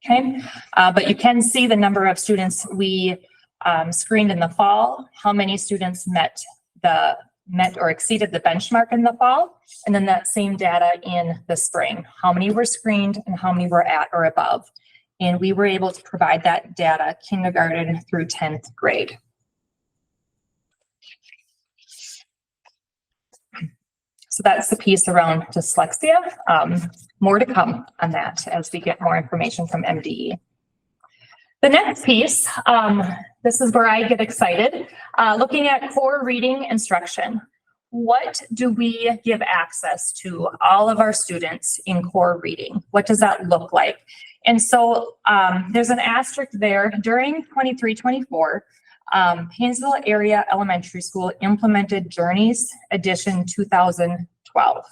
Okay, but you can see the number of students we screened in the fall, how many students met or exceeded the benchmark in the fall, and then that same data in the spring, how many were screened and how many were at or above. And we were able to provide that data kindergarten through 10th grade. So that's the piece around dyslexia. More to come on that as we get more information from MDE. The next piece, this is where I get excited, looking at core reading instruction. What do we give access to all of our students in core reading? What does that look like? And so there's an asterisk there. During 23-24, Paynesville Area Elementary School implemented Journeys Edition 2012.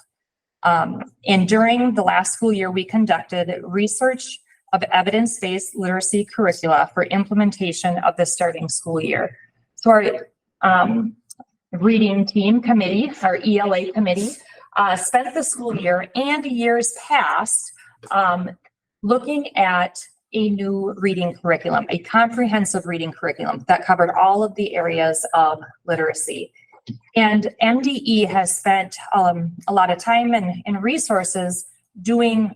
And during the last school year, we conducted research of evidence-based literacy curricula for implementation of the starting school year. So our reading team committee, our ELA committee, spent the school year and years past looking at a new reading curriculum, a comprehensive reading curriculum that covered all of the areas of literacy. And MDE has spent a lot of time and resources doing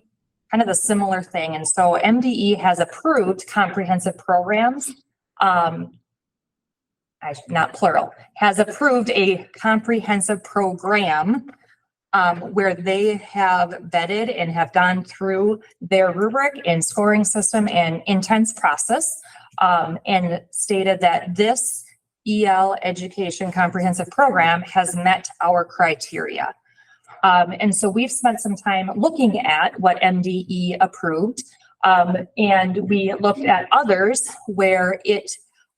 kind of a similar thing. And so MDE has approved comprehensive programs, not plural, has approved a comprehensive program where they have vetted and have gone through their rubric and scoring system and intense process, and stated that this EL education comprehensive program has met our criteria. And so we've spent some time looking at what MDE approved, and we looked at others where it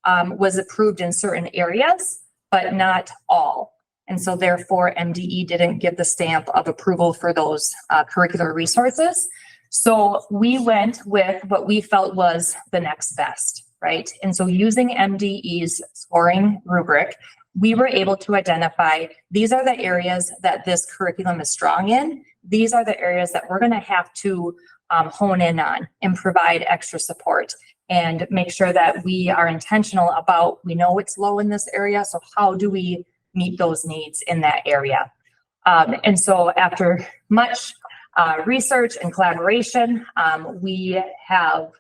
was approved in certain areas, but not all. And so therefore MDE didn't give the stamp of approval for those curricular resources. So we went with what we felt was the next best, right? And so using MDE's scoring rubric, we were able to identify, these are the areas that this curriculum is strong in. These are the areas that we're going to have to hone in on and provide extra support and make sure that we are intentional about, we know it's low in this area, so how do we meet those needs in that area? And so after much research and collaboration, we have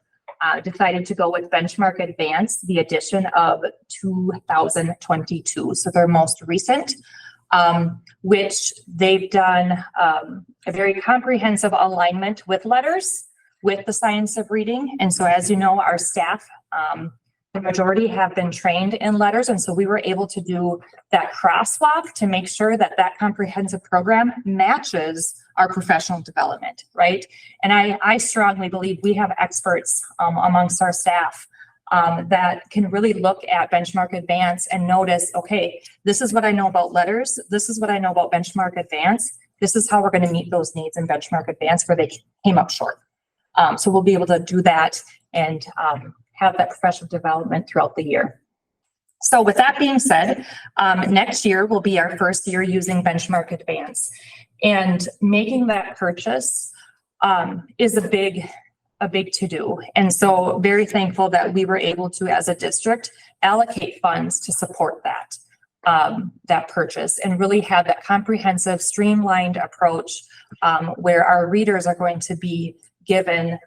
decided to go with Benchmark Advanced, the edition of 2022. So their most recent, which they've done a very comprehensive alignment with letters, with the science of reading. And so as you know, our staff, the majority have been trained in letters. And so we were able to do that crosswalk to make sure that that comprehensive program matches our professional development, right? And I strongly believe we have experts amongst our staff that can really look at Benchmark Advance and notice, okay, this is what I know about letters. This is what I know about Benchmark Advance. This is how we're going to meet those needs in Benchmark Advance where they came up short. So we'll be able to do that and have that professional development throughout the year. So with that being said, next year will be our first year using Benchmark Advance, and making that purchase is a big to-do. And so very thankful that we were able to, as a district, allocate funds to support that, that purchase and really have that comprehensive, streamlined approach where our readers are going to be given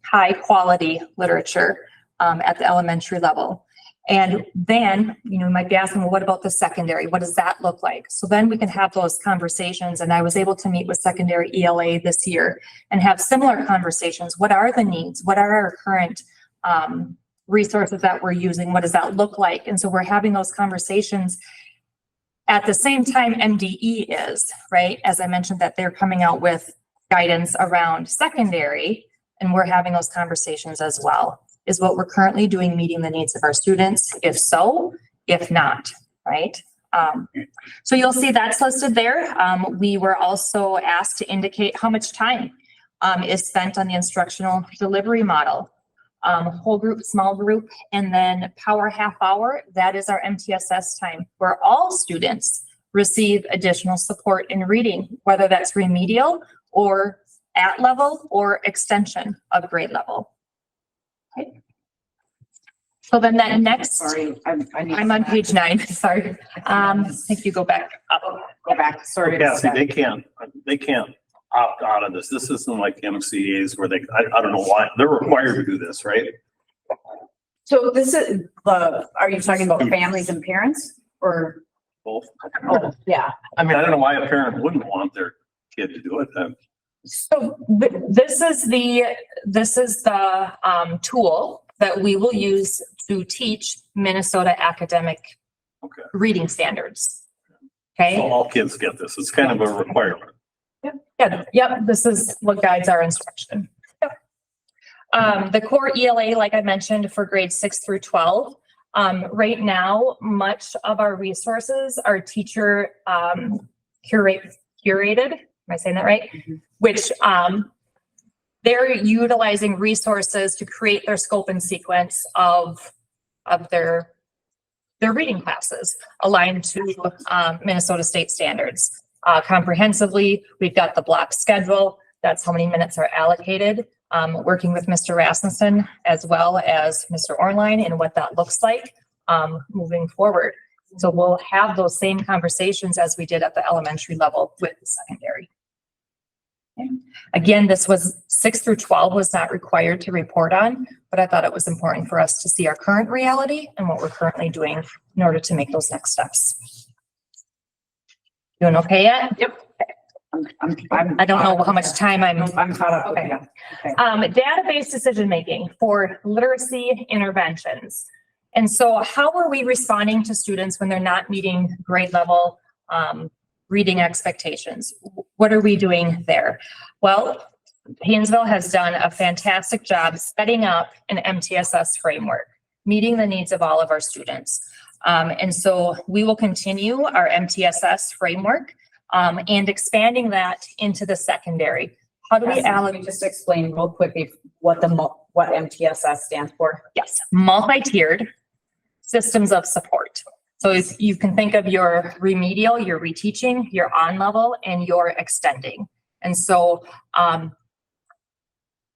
high quality literature at the elementary level. And then, you might be asking, well, what about the secondary? What does that look like? So then we can have those conversations. And I was able to meet with secondary ELA this year and have similar conversations. What are the needs? What are our current resources that we're using? What does that look like? And so we're having those conversations at the same time MDE is, right? As I mentioned, that they're coming out with guidance around secondary, and we're having those conversations as well. Is what we're currently doing meeting the needs of our students? If so, if not, right? So you'll see that's listed there. We were also asked to indicate how much time is spent on the instructional delivery model. Whole group, small group, and then power half hour. That is our MTSS time where all students receive additional support in reading, whether that's remedial or at level or extension of grade level. Okay. So then that next, Sorry, I'm on page 9, sorry. I think you go back up. Go back, sorry. Cassie, they can't opt out of this. This isn't like MCAs where I don't know why, they're required to do this, right? So this is are you talking about families and parents or? Both. Oh, yeah. I mean, I don't know why a parent wouldn't want their kid to do it then. So this is the tool that we will use to teach Minnesota academic reading standards. Okay. So all kids get this. It's kind of a requirement. Yep. This is what guides our instruction. Yep. The core ELA, like I mentioned, for grades 6 through 12. Right now, much of our resources are teacher curated. Am I saying that right? Mm-hmm. Which they're utilizing resources to create their scope and sequence of their reading classes aligned to Minnesota state standards. Comprehensively, we've got the block schedule. That's how many minutes are allocated. Working with Mr. Rasmussen as well as Mr. Ornline and what that looks like moving forward. So we'll have those same conversations as we did at the elementary level with the secondary. Okay. Again, this was 6 through 12 was not required to report on, but I thought it was important for us to see our current reality and what we're currently doing in order to make those next steps. Doing okay yet? Yep. I don't know how much time I'm caught up. Okay. Okay. Database decision-making for literacy interventions. And so how are we responding to students when they're not meeting grade level reading expectations? What are we doing there? Well, Paynesville has done a fantastic job setting up an MTSS framework, meeting the needs of all of our students. And so we will continue our MTSS framework and expanding that into the secondary. How do we allocate? Just explain real quickly what MTSS stands for? Yes, multi-tiered systems of support. So if you can think of your remedial, your reteaching, your on level, and your extending. And so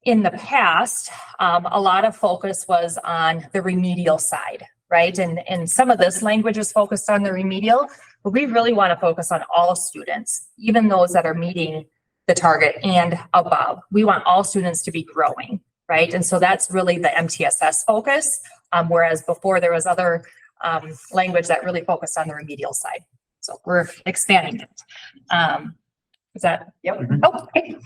in the past, a lot of focus was on the remedial side, right? And some of this language is focused on the remedial, but we really want to focus on all students, even those that are meeting the target and above. We want all students to be growing, right? And so that's really the MTSS focus, whereas before there was other language that really focused on the remedial side. So we're expanding it. Is that? Yep. Oh, okay.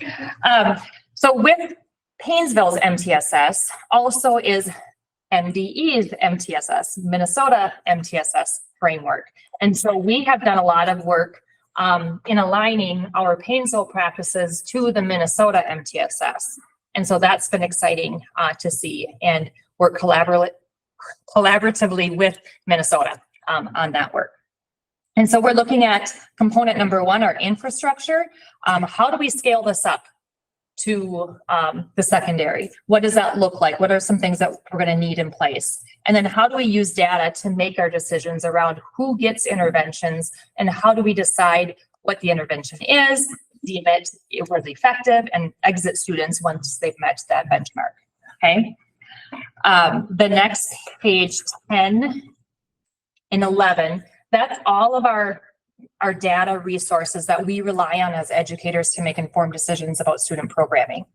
So with Paynesville's MTSS also is MDE's MTSS, Minnesota MTSS framework. And so we have done a lot of work in aligning our Paynesville practices to the Minnesota MTSS. And so that's been exciting to see and work collaboratively with Minnesota on that work. And so we're looking at component number 1, our infrastructure. How do we scale this up to the secondary? What does that look like? What are some things that we're going to need in place? And then how do we use data to make our decisions around who gets interventions and how do we decide what the intervention is, deem it was effective, and exit students once they've met that benchmark? Okay. The next page 10 and 11, that's all of our data resources that we rely on as educators to make informed decisions about student programming.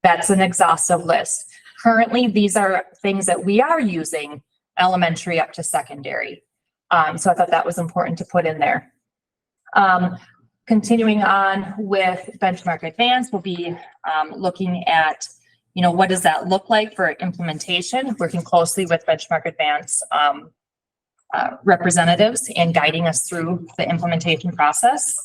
That's an exhaustive list. Currently, these are things that we are using elementary up to secondary. So I thought that was important to put in there. Continuing on with Benchmark Advance, we'll be looking at, what does that look like for implementation, working closely with Benchmark Advance representatives and guiding us through the implementation process.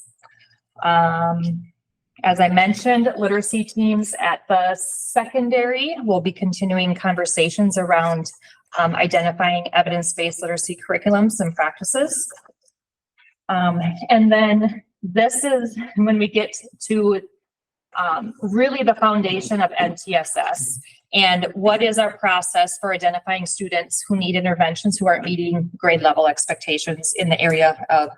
As I mentioned, literacy teams at the secondary will be continuing conversations around identifying evidence-based literacy curriculums and practices. And then this is when we get to really the foundation of MTSS and what is our process for identifying students who need interventions who aren't meeting grade level expectations in the area of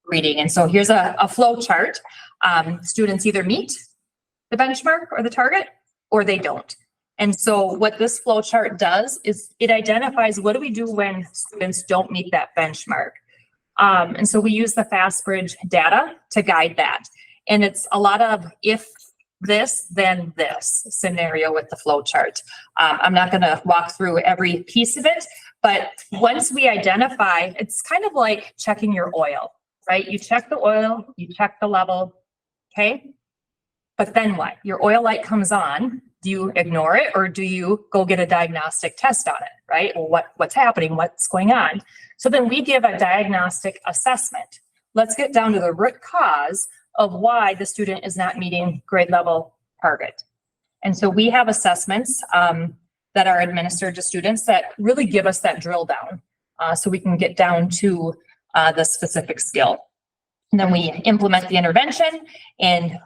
reading. And so here's a flow chart. Students either meet the benchmark or the target, or they don't. And so what this flow chart does is it identifies what do we do when students don't meet that benchmark. And so we use the FastBridge data to guide that. And it's a lot of if this, then this scenario with the flow chart. I'm not going to walk through every piece of it, but once we identify, it's kind of like checking your oil, right? You check the oil, you check the level, okay? But then what? Your oil light comes on. Do you ignore it or do you go get a diagnostic test on it, right? Well, what's happening? What's going on? So then we give a diagnostic assessment. Let's get down to the root cause of why the student is not meeting grade level target. And so we have assessments that are administered to students that really give us that drill down so we can get down to the specific skill. And then we implement the intervention, and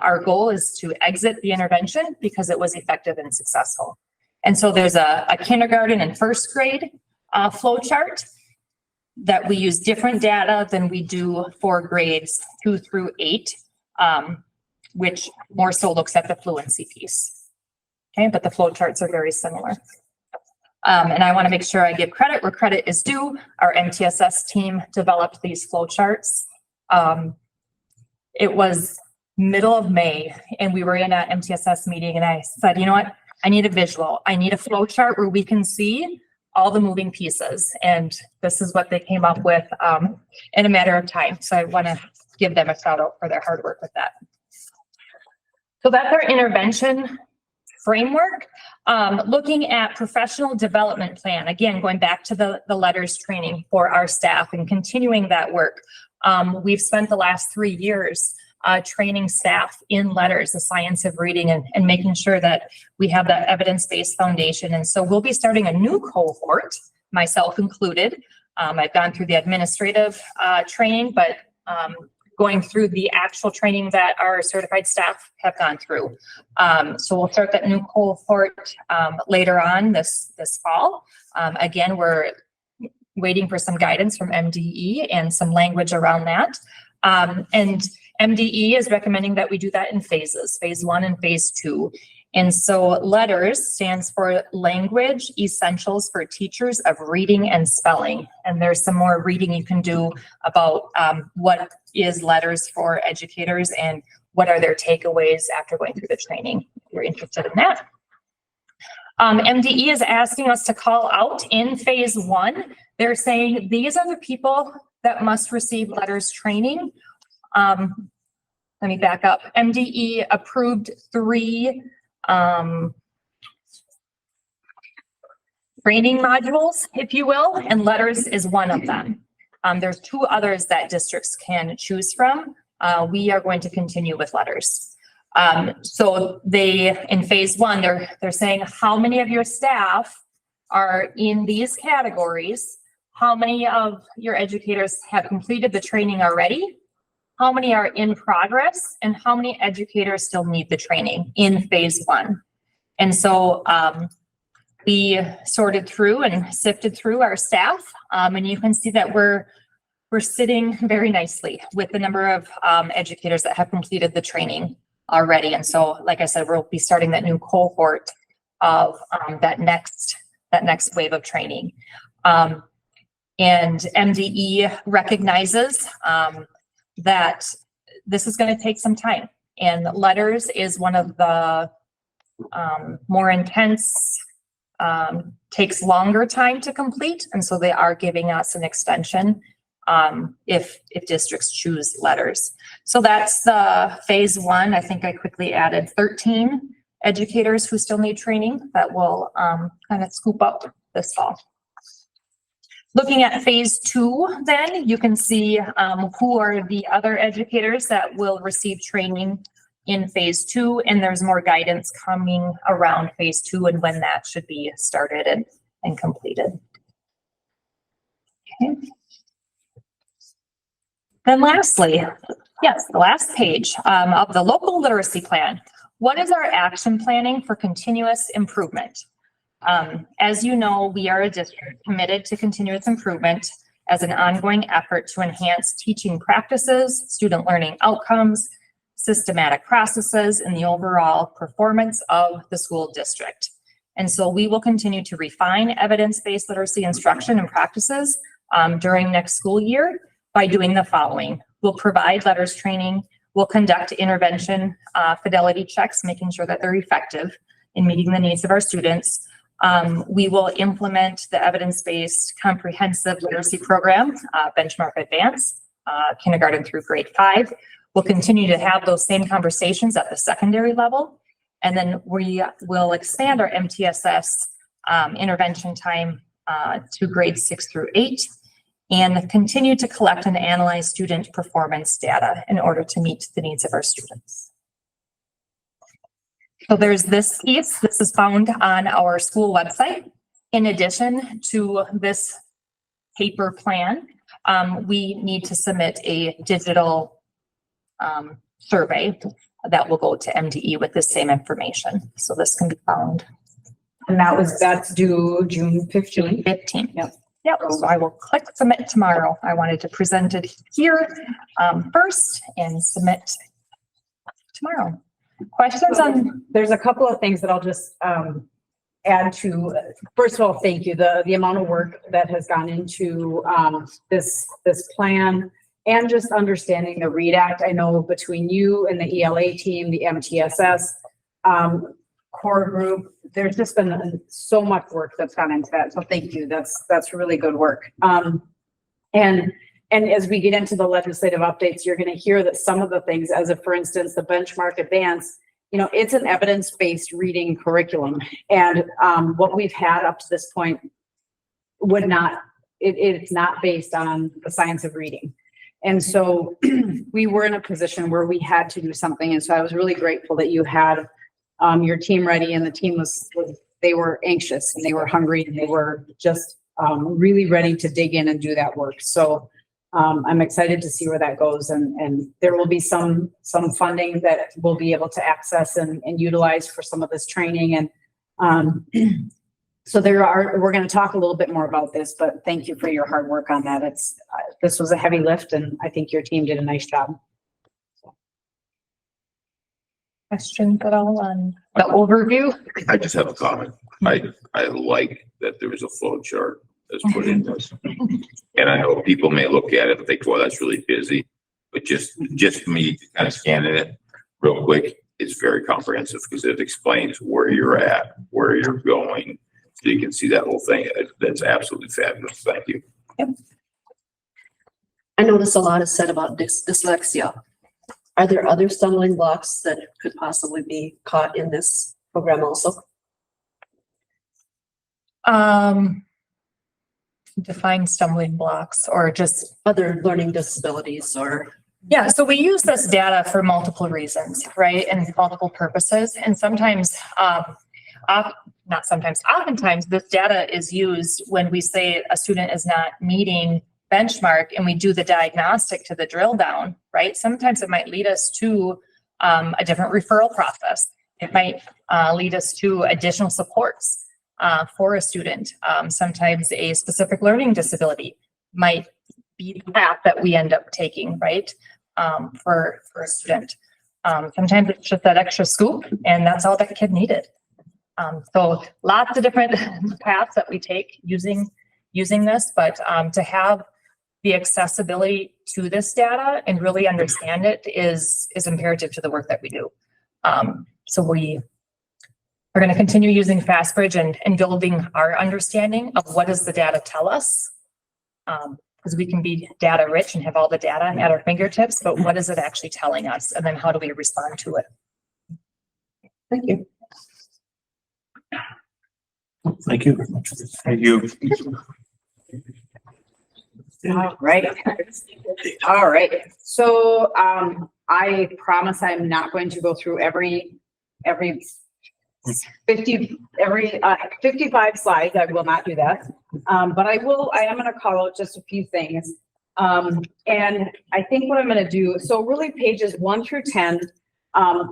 our goal is to exit the intervention because it was effective and successful. And so there's a kindergarten and first grade flow chart that we use different data than we do for grades 2 through 8, which more so looks at the fluency piece. Okay, but the flow charts are very similar. And I want to make sure I give credit where credit is due. Our MTSS team developed these flow charts. It was middle of May and we were in an MTSS meeting and I said, you know what, I need a visual. I need a flow chart where we can see all the moving pieces. And this is what they came up with in a matter of time. So I want to give them a shout out for their hard work with that. So that's our intervention framework. Looking at professional development plan, again, going back to the letters training for our staff and continuing that work. We've spent the last 3 years training staff in letters, the science of reading, and making sure that we have that evidence-based foundation. And so we'll be starting a new cohort, myself included. I've gone through the administrative training, but going through the actual training that our certified staff have gone through. So we'll start that new cohort later on this fall. Again, we're waiting for some guidance from MDE and some language around that. And MDE is recommending that we do that in phases, phase 1 and phase 2. And so letters stands for Language Essentials for Teachers of Reading and Spelling. And there's some more reading you can do about what is letters for educators and what are their takeaways after going through the training, if you're interested in that. MDE is asking us to call out in phase 1. They're saying these are the people that must receive letters training. Let me back up. MDE approved 3 training modules, if you will, and letters is one of them. There's 2 others that districts can choose from. We are going to continue with letters. So they, in phase 1, they're saying how many of your staff are in these categories, how many of your educators have completed the training already, how many are in progress, and how many educators still need the training in phase 1. And so we sorted through and sifted through our staff, and you can see that we're sitting very nicely with the number of educators that have completed the training already. And so, like I said, we'll be starting that new cohort of that next wave of training. And MDE recognizes that this is going to take some time, and letters is one of the more intense, takes longer time to complete, and so they are giving us an extension if districts choose letters. So that's the phase 1. I think I quickly added 13 educators who still need training that will kind of scoop up this fall. Looking at phase 2, then you can see who are the other educators that will receive training in phase 2, and there's more guidance coming around phase 2 and when that should be started and completed. Okay. Then lastly, yes, the last page of the local literacy plan. What is our action planning for continuous improvement? As you know, we are a district committed to continuous improvement as an ongoing effort to enhance teaching practices, student learning outcomes, systematic processes, and the overall performance of the school district. And so we will continue to refine evidence-based literacy instruction and practices during next school year by doing the following. We'll provide letters training, we'll conduct intervention fidelity checks, making sure that they're effective in meeting the needs of our students. We will implement the evidence-based comprehensive literacy program, Benchmark Advance, kindergarten through grade 5. We'll continue to have those same conversations at the secondary level. And then we will expand our MTSS intervention time to grades 6 through 8 and continue to collect and analyze student performance data in order to meet the needs of our students. So there's this piece. This is found on our school website. In addition to this paper plan, we need to submit a digital survey that will go to MDE with the same information. So this can be found. And that's due June 15th. 15th. Yep. Yep. So I will click submit tomorrow. I wanted to present it here first and submit tomorrow. Questions on? There's a couple of things that I'll just add to. First of all, thank you. The amount of work that has gone into this plan and just understanding the READ Act. I know between you and the ELA team, the MTSS core group, there's just been so much work that's gone into that. So thank you. That's really good work. And as we get into the legislative updates, you're going to hear that some of the things, as if, for instance, the Benchmark Advance, you know, it's an evidence-based reading curriculum. And what we've had up to this point it's not based on the science of reading. And so we were in a position where we had to do something. And so I was really grateful that you had your team ready, and the team they were anxious and they were hungry and they were just really ready to dig in and do that work. So I'm excited to see where that goes, and there will be some funding that we'll be able to access and utilize for some of this training. And so we're going to talk a little bit more about this, but thank you for your hard work on that. This was a heavy lift, and I think your team did a nice job. Questions at all on the overview? I just have a comment. I like that there was a flow chart that's put in this. And I know people may look at it and think, well, that's really busy, but just me kind of scanning it real quick, it's very comprehensive because it explains where you're at, where you're going. So you can see that whole thing. That's absolutely fabulous. Thank you. Yep. I noticed a lot is said about dyslexia. Are there other stumbling blocks that could possibly be caught in this program also? Define stumbling blocks or just Other learning disabilities or? yeah, so we use this data for multiple reasons, right? And multiple purposes. And sometimes, oftentimes this data is used when we say a student is not meeting benchmark and we do the diagnostic to the drill down, right? Sometimes it might lead us to a different referral process. It might lead us to additional supports for a student. Sometimes a specific learning disability might be the path that we end up taking, right? For a student. Sometimes it's just that extra scoop and that's all that kid needed. So lots of different paths that we take using this, but to have the accessibility to this data and really understand it is imperative to the work that we do. So we're going to continue using FastBridge and building our understanding of what does the data tell us, because we can be data rich and have all the data at our fingertips, but what is it actually telling us? And then how do we respond to it? Thank you. Thank you. Thank you. All right. All right. So, I promise I'm not going to go through every 55 slides. I will not do that. But I am going to call out just a few things. And I think what I'm going to do, so really pages 1 through 10,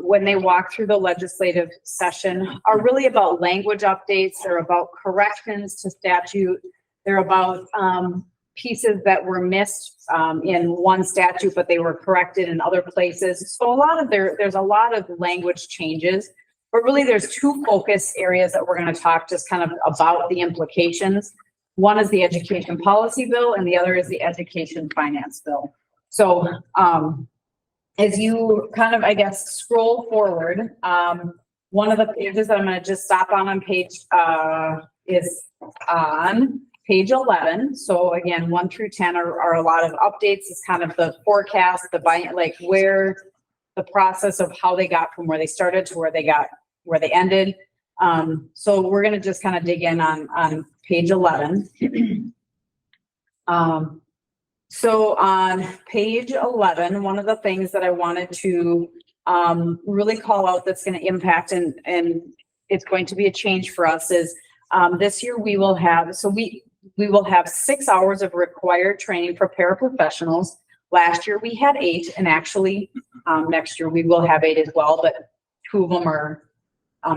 when they walk through the legislative session are really about language updates. They're about corrections to statute. They're about, pieces that were missed in one statute, but they were corrected in other places. So there's a lot of language changes, but really there's two focus areas that we're going to talk just kind of about the implications. One is the education policy bill and the other is the education finance bill. So as you kind of, I guess, scroll forward, one of the pages that I'm going to just stop on page is on page 11. So again, 1 through 10 are a lot of updates. It's kind of the forecast, like where the process of how they got from where they started to where they ended. So we're going to just kind of dig in on page 11. So on page 11, one of the things that I wanted to really call out that's going to impact and it's going to be a change for us is this year we will have 6 hours of required training for paraprofessionals. Last year we had 8, and actually next year we will have 8 as well, but 2 of them are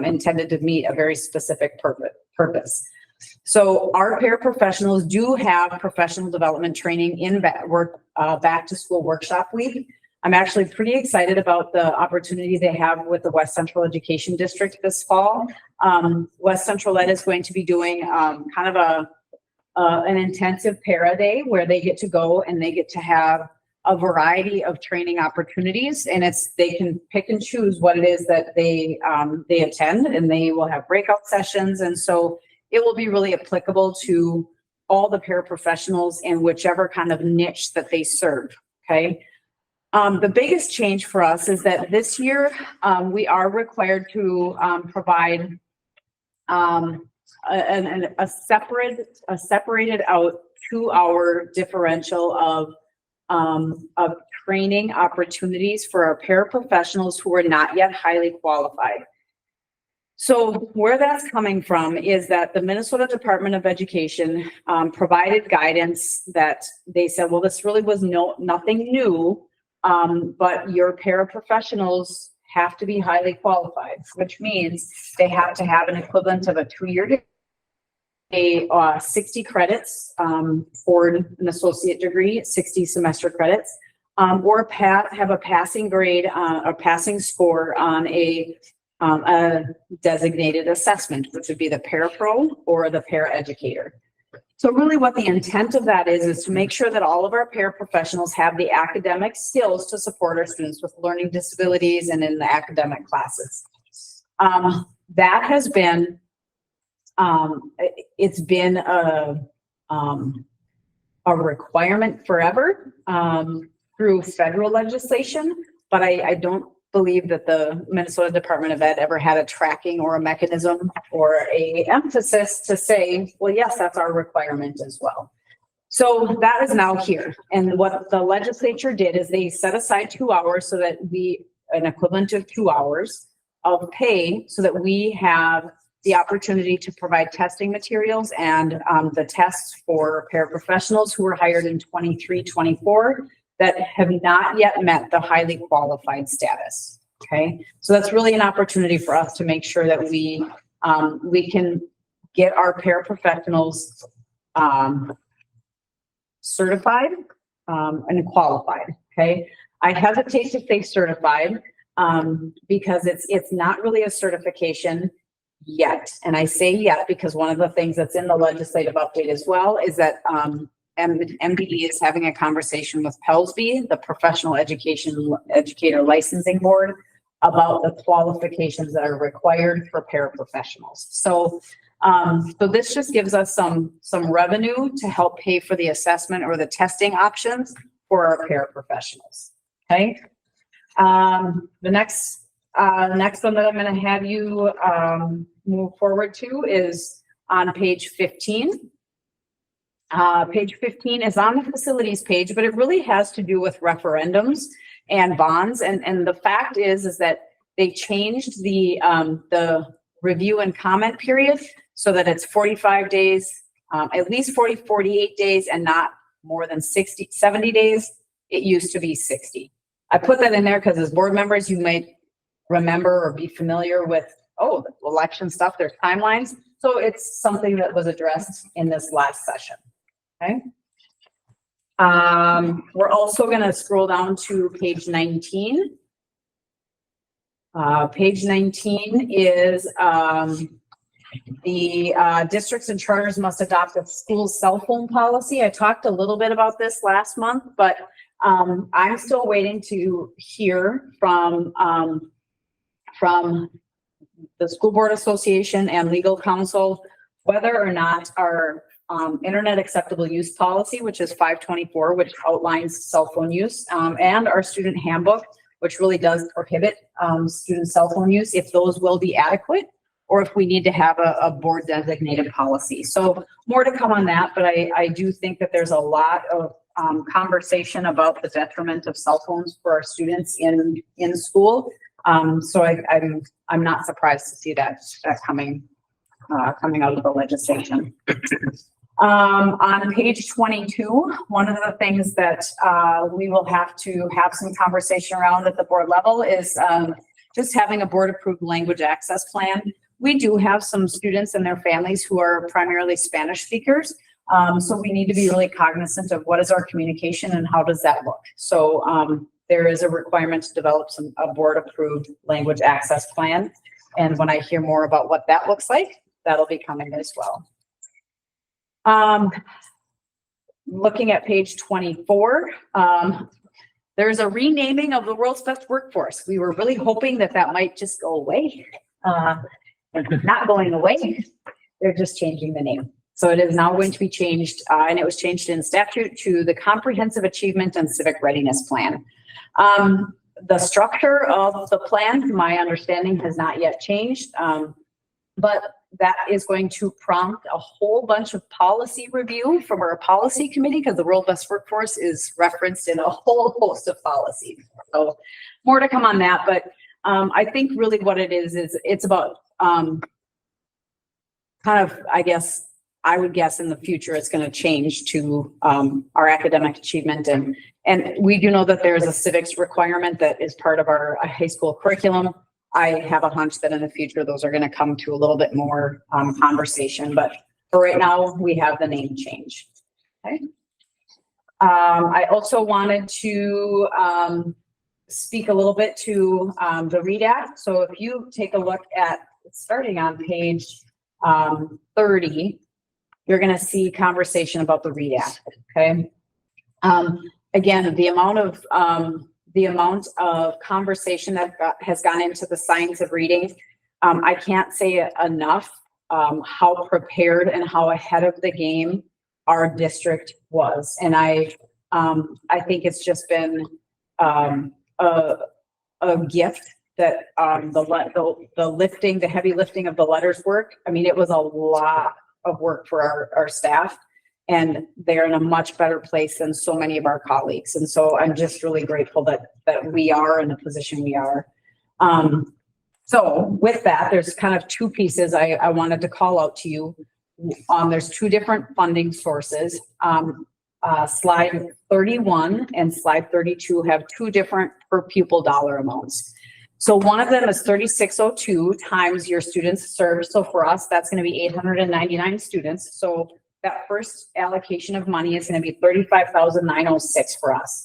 intended to meet a very specific purpose. So our paraprofessionals do have professional development training in back to school workshop week. I'm actually pretty excited about the opportunity they have with the West Central Education District this fall. West Central Ed is going to be doing kind of an intensive para day where they get to go and they get to have a variety of training opportunities, and they can pick and choose what it is that they attend, and they will have breakout sessions. And so it will be really applicable to all the paraprofessionals in whichever kind of niche that they serve. Okay. The biggest change for us is that this year we are required to provide a separated out 2-hour differential of training opportunities for our paraprofessionals who are not yet highly qualified. So where that's coming from is that the Minnesota Department of Education provided guidance that they said, well, this really was nothing new, but your paraprofessionals have to be highly qualified, which means they have to have an equivalent of a 2-year degree, 60 credits for an associate degree, 60 semester credits, or have a passing grade, a passing score on a designated assessment, which would be the parapro or the paraeducator. So really what the intent of that is to make sure that all of our paraprofessionals have the academic skills to support our students with learning disabilities and in the academic classes. That has been, it's been a requirement forever through federal legislation, but I don't believe that the Minnesota Department of Ed ever had a tracking or a mechanism or a emphasis to say, well, yes, that's our requirement as well. So that is now here. And what the legislature did is they set aside 2 hours so that an equivalent of 2 hours of pay so that we have the opportunity to provide testing materials and the tests for paraprofessionals who were hired in 23-24 that have not yet met the highly qualified status. Okay, so that's really an opportunity for us to make sure that we can get our paraprofessionals certified and qualified. Okay, I hesitate to say certified because it's not really a certification yet, and I say yet because one of the things that's in the legislative update as well is that MDE is having a conversation with PELSB, the Professional Educator Licensing Board, about the qualifications that are required for paraprofessionals. So, so this just gives us some revenue to help pay for the assessment or the testing options for our paraprofessionals. Okay. The next one that I'm going to have you move forward to is on page 15. Page 15 is on the facilities page, but it really has to do with referendums and bonds. And the fact is that they changed the review and comment period so that it's 45 days, at least 48 days and not more than 70 days. It used to be 60. I put that in there because as board members, you might remember or be familiar with, oh, the election stuff, there's timelines. So it's something that was addressed in this last session. Okay. We're also going to scroll down to page 19. Page 19 is the districts and charters must adopt a school cell phone policy. I talked a little bit about this last month, but I'm still waiting to hear from the School Board Association and legal counsel whether or not our internet acceptable use policy, which is 524, which outlines cell phone use, and our student handbook, which really does prohibit student cell phone use, if those will be adequate, or if we need to have a board designated policy. So more to come on that, but I do think that there's a lot of conversation about the detriment of cell phones for our students in school. So I'm not surprised to see that coming out of the legislation. On page 22, one of the things that we will have to have some conversation around at the board level is just having a board approved language access plan. We do have some students and their families who are primarily Spanish speakers. So we need to be really cognizant of what is our communication and how does that look. So there is a requirement to develop a board approved language access plan. And when I hear more about what that looks like, that'll be coming as well. Looking at page 24, there's a renaming of the world's best workforce. We were really hoping that might just go away. Not going away. They're just changing the name. So it is now going to be changed, and it was changed in statute to the Comprehensive Achievement and Civic Readiness Plan. The structure of the plan, to my understanding, has not yet changed, but that is going to prompt a whole bunch of policy review from our policy committee, because the World Best Workforce is referenced in a whole host of policies. So more to come on that, but I think really what it is it's about kind of, I would guess in the future it's going to change to our academic achievement, and we do know that there is a civics requirement that is part of our high school curriculum. I have a hunch that in the future those are going to come to a little bit more conversation, but for right now we have the name change. Okay. I also wanted to speak a little bit to the READ Act. So if you take a look at starting on page 30, you're going to see conversation about the READ Act. Okay. Again, the amount of conversation that has gone into the science of reading, I can't say enough how prepared and how ahead of the game our district was, and I think it's just been a gift that the heavy lifting of the letters work. I mean, it was a lot of work for our staff, and they're in a much better place than so many of our colleagues. And so I'm just really grateful that we are in the position we are. So with that, there's kind of two pieces I wanted to call out to you. There's two different funding sources. Slide 31 and slide 32 have two different per pupil dollar amounts. So one of them is 3602 times your students served. So for us, that's going to be 899 students. So that first allocation of money is going to be 35,906 for us.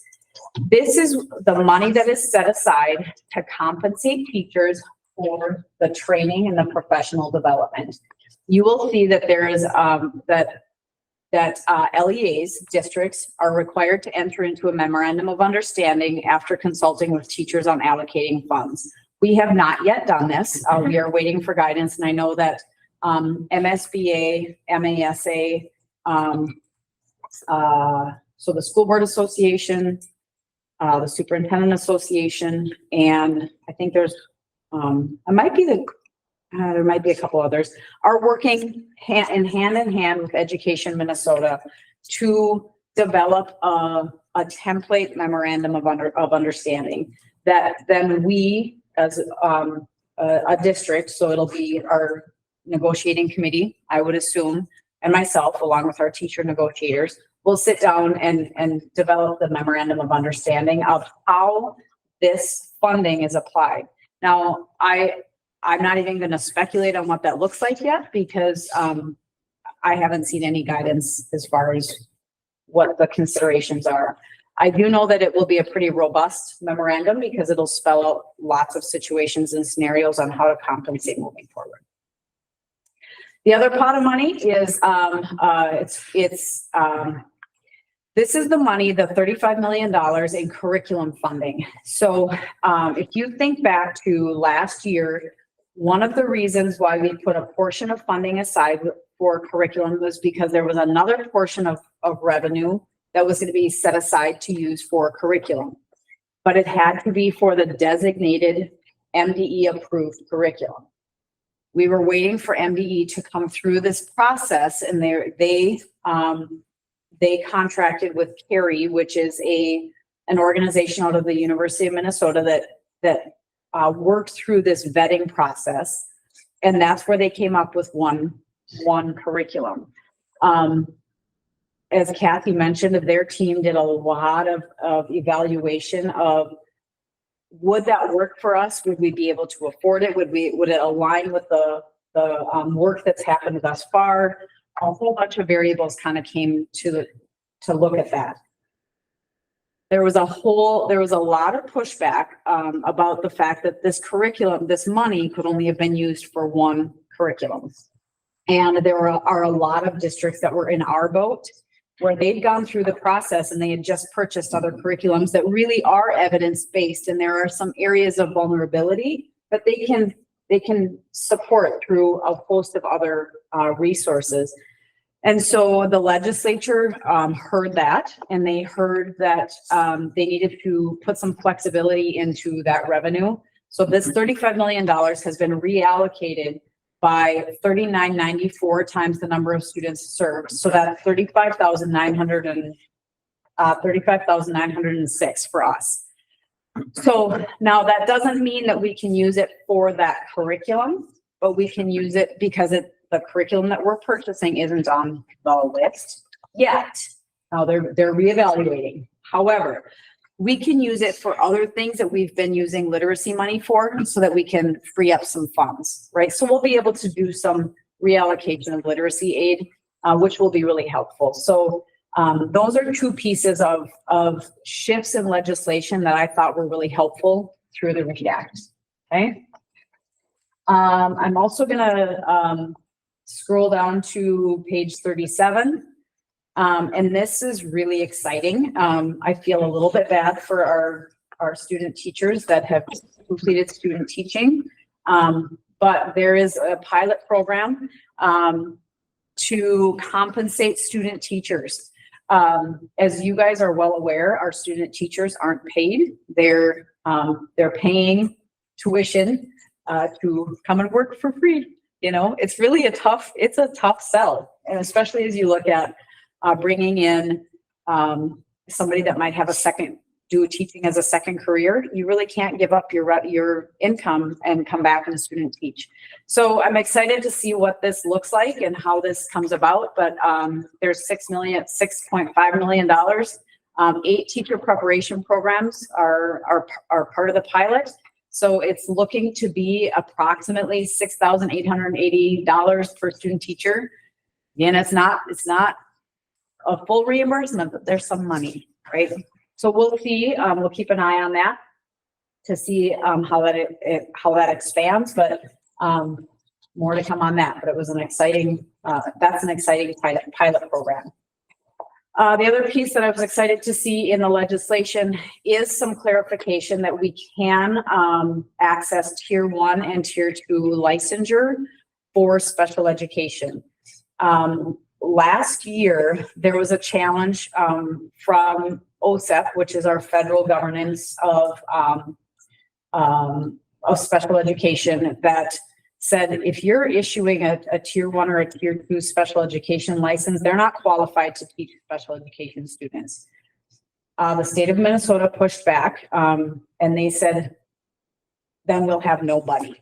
This is the money that is set aside to compensate teachers for the training and the professional development. You will see that there is LEAs, districts, are required to enter into a memorandum of understanding after consulting with teachers on allocating funds. We have not yet done this. We are waiting for guidance, and I know that MSBA, MASA, so the School Board Association, the Superintendent Association, and I think there might be a couple others, are working hand in hand with Education Minnesota to develop a template memorandum of understanding that then we as a district, so it'll be our negotiating committee, I would assume, and myself, along with our teacher negotiators, will sit down and develop the memorandum of understanding of how this funding is applied. Now, I'm not even going to speculate on what that looks like yet because I haven't seen any guidance as far as what the considerations are. I do know that it will be a pretty robust memorandum because it'll spell out lots of situations and scenarios on how to compensate moving forward. The other pot of money is this is the money, the $35 million in curriculum funding. So if you think back to last year, one of the reasons why we put a portion of funding aside for curriculum was because there was another portion of revenue that was going to be set aside to use for curriculum. But it had to be for the designated MDE approved curriculum. We were waiting for MDE to come through this process, and they contracted with CARI, which is an organization out of the University of Minnesota that worked through this vetting process, and that's where they came up with one curriculum. As Kathy mentioned, their team did a lot of evaluation of would that work for us? Would we be able to afford it? Would it align with the work that's happened thus far? A whole bunch of variables kind of came to look at that. There was a lot of pushback about the fact that this curriculum, this money could only have been used for one curriculum. And there are a lot of districts that were in our boat where they'd gone through the process and they had just purchased other curriculums that really are evidence-based. And there are some areas of vulnerability that they can support through a host of other resources. And so the legislature heard that, and they heard that they needed to put some flexibility into that revenue. So this $35 million has been reallocated by 3994 times the number of students served. So that's 35,906 for us. So now that doesn't mean that we can use it for that curriculum, but we can use it because the curriculum that we're purchasing isn't on the list yet. Now they're reevaluating. However, we can use it for other things that we've been using literacy money for so that we can free up some funds, right? So we'll be able to do some reallocation of literacy aid, which will be really helpful. So those are two pieces of shifts in legislation that I thought were really helpful through the READ Act, okay? I'm also gonna scroll down to page 37. And this is really exciting. I feel a little bit bad for our student teachers that have completed student teaching. But there is a pilot program to compensate student teachers. As you guys are well aware, our student teachers aren't paid. They're paying tuition to come and work for free. You know, it's really a tough sell. And especially as you look at bringing in somebody that might have do teaching as a second career, you really can't give up your income and come back and student teach. So I'm excited to see what this looks like and how this comes about. But there's $6.5 million. 8 teacher preparation programs are part of the pilot. So it's looking to be approximately $6,880 per student teacher. Again, it's not a full reimbursement, but there's some money, right? So we'll see. We'll keep an eye on that to see how that expands, but more to come on that. But it was an exciting. That's an exciting pilot program. The other piece that I was excited to see in the legislation is some clarification that we can access Tier 1 and Tier 2 licensure for special education. Last year, there was a challenge from OSEP, which is our federal governance of special education, that said, if you're issuing a tier 1 or a tier 2 special education license, they're not qualified to teach special education students. The state of Minnesota pushed back, and they said, then we'll have nobody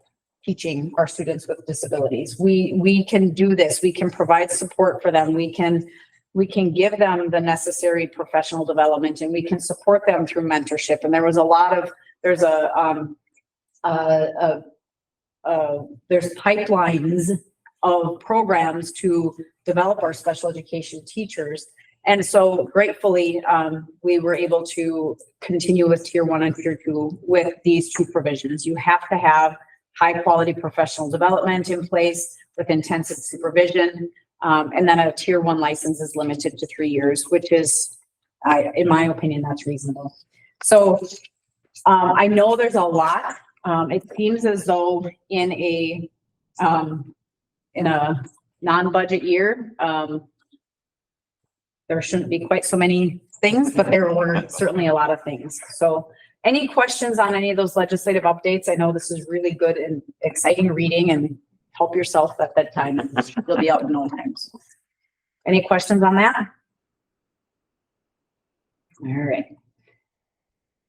teaching our students with disabilities. We can do this. We can provide support for them. We can give them the necessary professional development, and we can support them through mentorship. And there was there's pipelines of programs to develop our special education teachers. And so gratefully, we were able to continue with tier 1 and tier 2 with these 2 provisions. You have to have high quality professional development in place with intensive supervision. And then a tier 1 license is limited to 3 years, which is, in my opinion, that's reasonable. So I know there's a lot. It seems as though in a non-budget year, there shouldn't be quite so many things, but there were certainly a lot of things. So any questions on any of those legislative updates? I know this is really good and exciting reading, and help yourself at that time. You'll be out in no time. So, any questions on that? All right.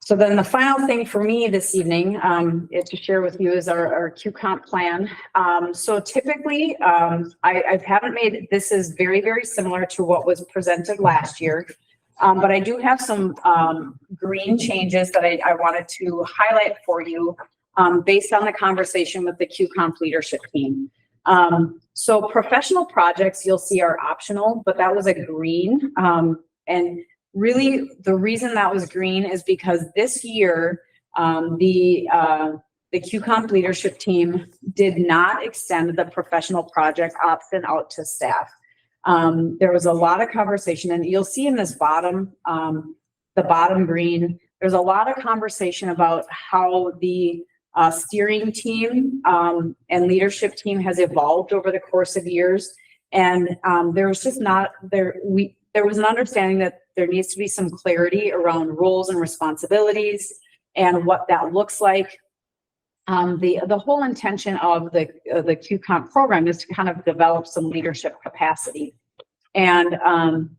So then the final thing for me this evening to share with you is our Q comp plan. So typically, I haven't made, this is very, very similar to what was presented last year. But I do have some green changes that I wanted to highlight for you based on the conversation with the Q comp leadership team. So professional projects you'll see are optional, but that was a green. And really, the reason that was green is because this year, the QComp leadership team did not extend the professional project option out to staff. There was a lot of conversation, and you'll see in this bottom, the bottom green, there's a lot of conversation about how the steering team and leadership team has evolved over the course of years. And there was just not, there was an understanding that there needs to be some clarity around roles and responsibilities and what that looks like. The whole intention of the QComp program is to kind of develop some leadership capacity. And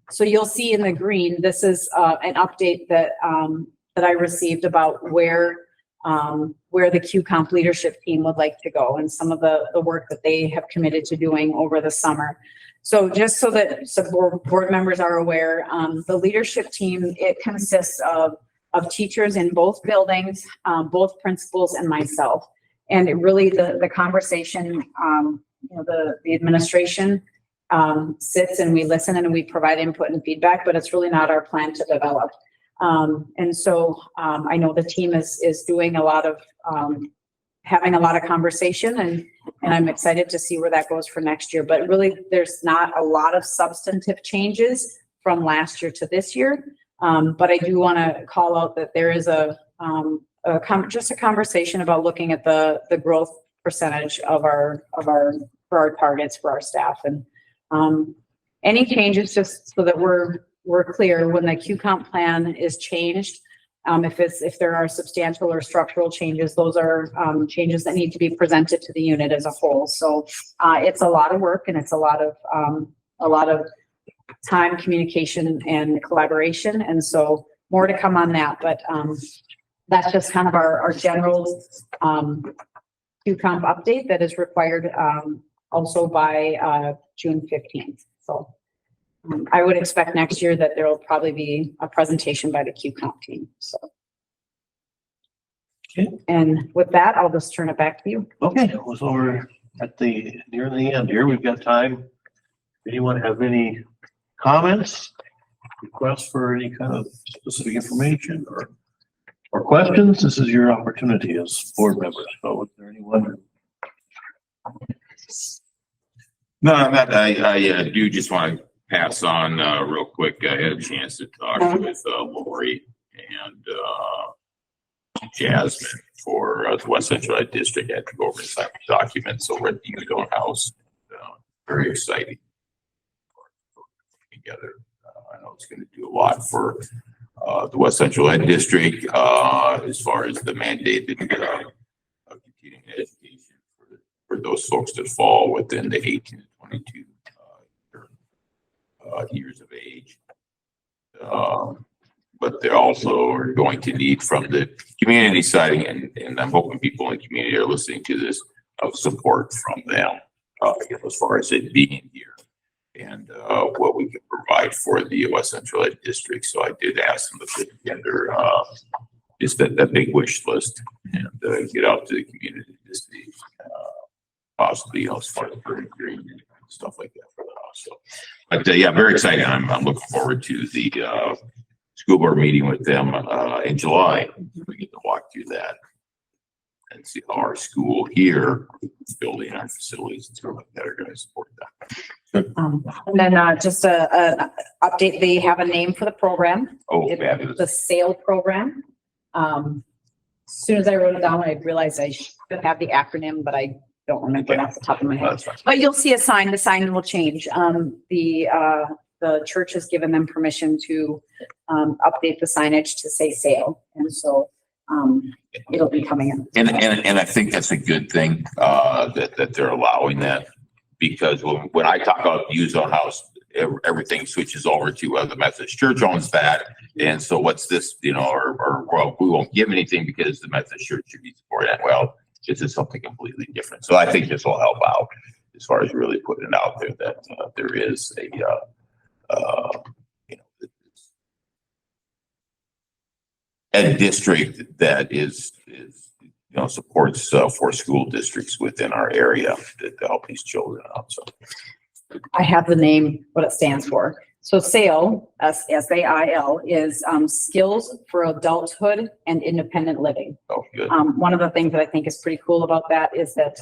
so you'll see in the green, this is an update that I received about where the QComp leadership team would like to go and some of the work that they have committed to doing over the summer. So just so that board members are aware, the leadership team, it consists of teachers in both buildings, both principals and myself. And it really, the conversation, the administration sits and we listen and we provide input and feedback, but it's really not our plan to develop. And so I know the team is doing a lot of, having a lot of conversation, and I'm excited to see where that goes for next year. But really, there's not a lot of substantive changes from last year to this year. But I do want to call out that there is just a conversation about looking at the growth percentage for our targets for our staff, and any changes, just so that we're clear, when the QComp plan is changed, if there are substantial or structural changes, those are changes that need to be presented to the unit as a whole. So it's a lot of work, and it's a lot of time, communication, and collaboration. And so more to come on that, but that's just kind of our general QComp update that is required also by June 15th. So I would expect next year that there will probably be a presentation by the QComp team. So, Okay. And with that, I'll just turn it back to you. Okay, so we're near the end here. We've got time. Anyone have any comments, requests for any kind of specific information or questions? This is your opportunity as board members. So is there anyone? No, I do just want to pass on real quick. I had a chance to talk with Lori and Jasmine for the West Central Ed District. I had to go over some documents over at the Udon House. Very exciting together. I know it's going to do a lot for the West Central Ed District as far as the mandated continuing education for those those folks that fall within the 18 to 22 years of age. But they also are going to need from the community side, and I'm hoping people in the community are listening to this, of support from them, as far as it being here and what we can provide for the West Central Ed District. So I did ask them to put together just that big wish list and get out to the community to see possibly, as far as green and stuff like that for the house. So, but yeah, very exciting. I'm looking forward to the school board meeting with them in July. We get to walk through that and see how our school here, building our facilities and stuff like that, are going to support that. And then just a update, they have a name for the program. Oh, It's fabulous. the SAIL program. As soon as I wrote it down, I realized I should have the acronym, but I don't remember it off the top of my head. That's fine. But you'll see a sign, the sign will change. The church has given them permission to update the signage to say SAIL. And so it'll be coming in. And I think that's a good thing, that they're allowing that, because when I talk about use on house, everything switches over to the Methodist Church owns that. And so what's this, or well, we won't give anything because the Methodist Church should be supporting that. Well, this is something completely different. So I think this will help out as far as really putting it out there that there is a district that is supports for school districts within our area to help these children out. So I have the name, what it stands for. So SAIL, SAIL, is Skills for Adulthood and Independent Living. oh, good. One of the things that I think is pretty cool about that is that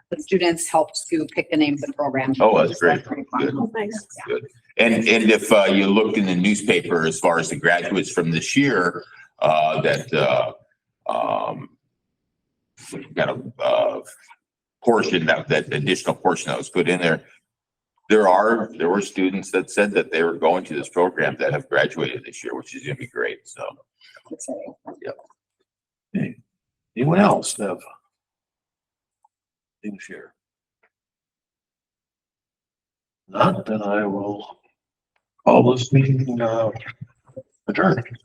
the students helped to pick the name of the program. Oh, that's great. Pretty fun. Good. Nice. Good. And if you look in the newspaper as far as the graduates from this year, that we've got a portion that additional portion that was put in there. There were students that said that they were going to this program that have graduated this year, which is going to be great. So, Okay. Anyone else have thing to share? Not, then I will call this meeting adjourned.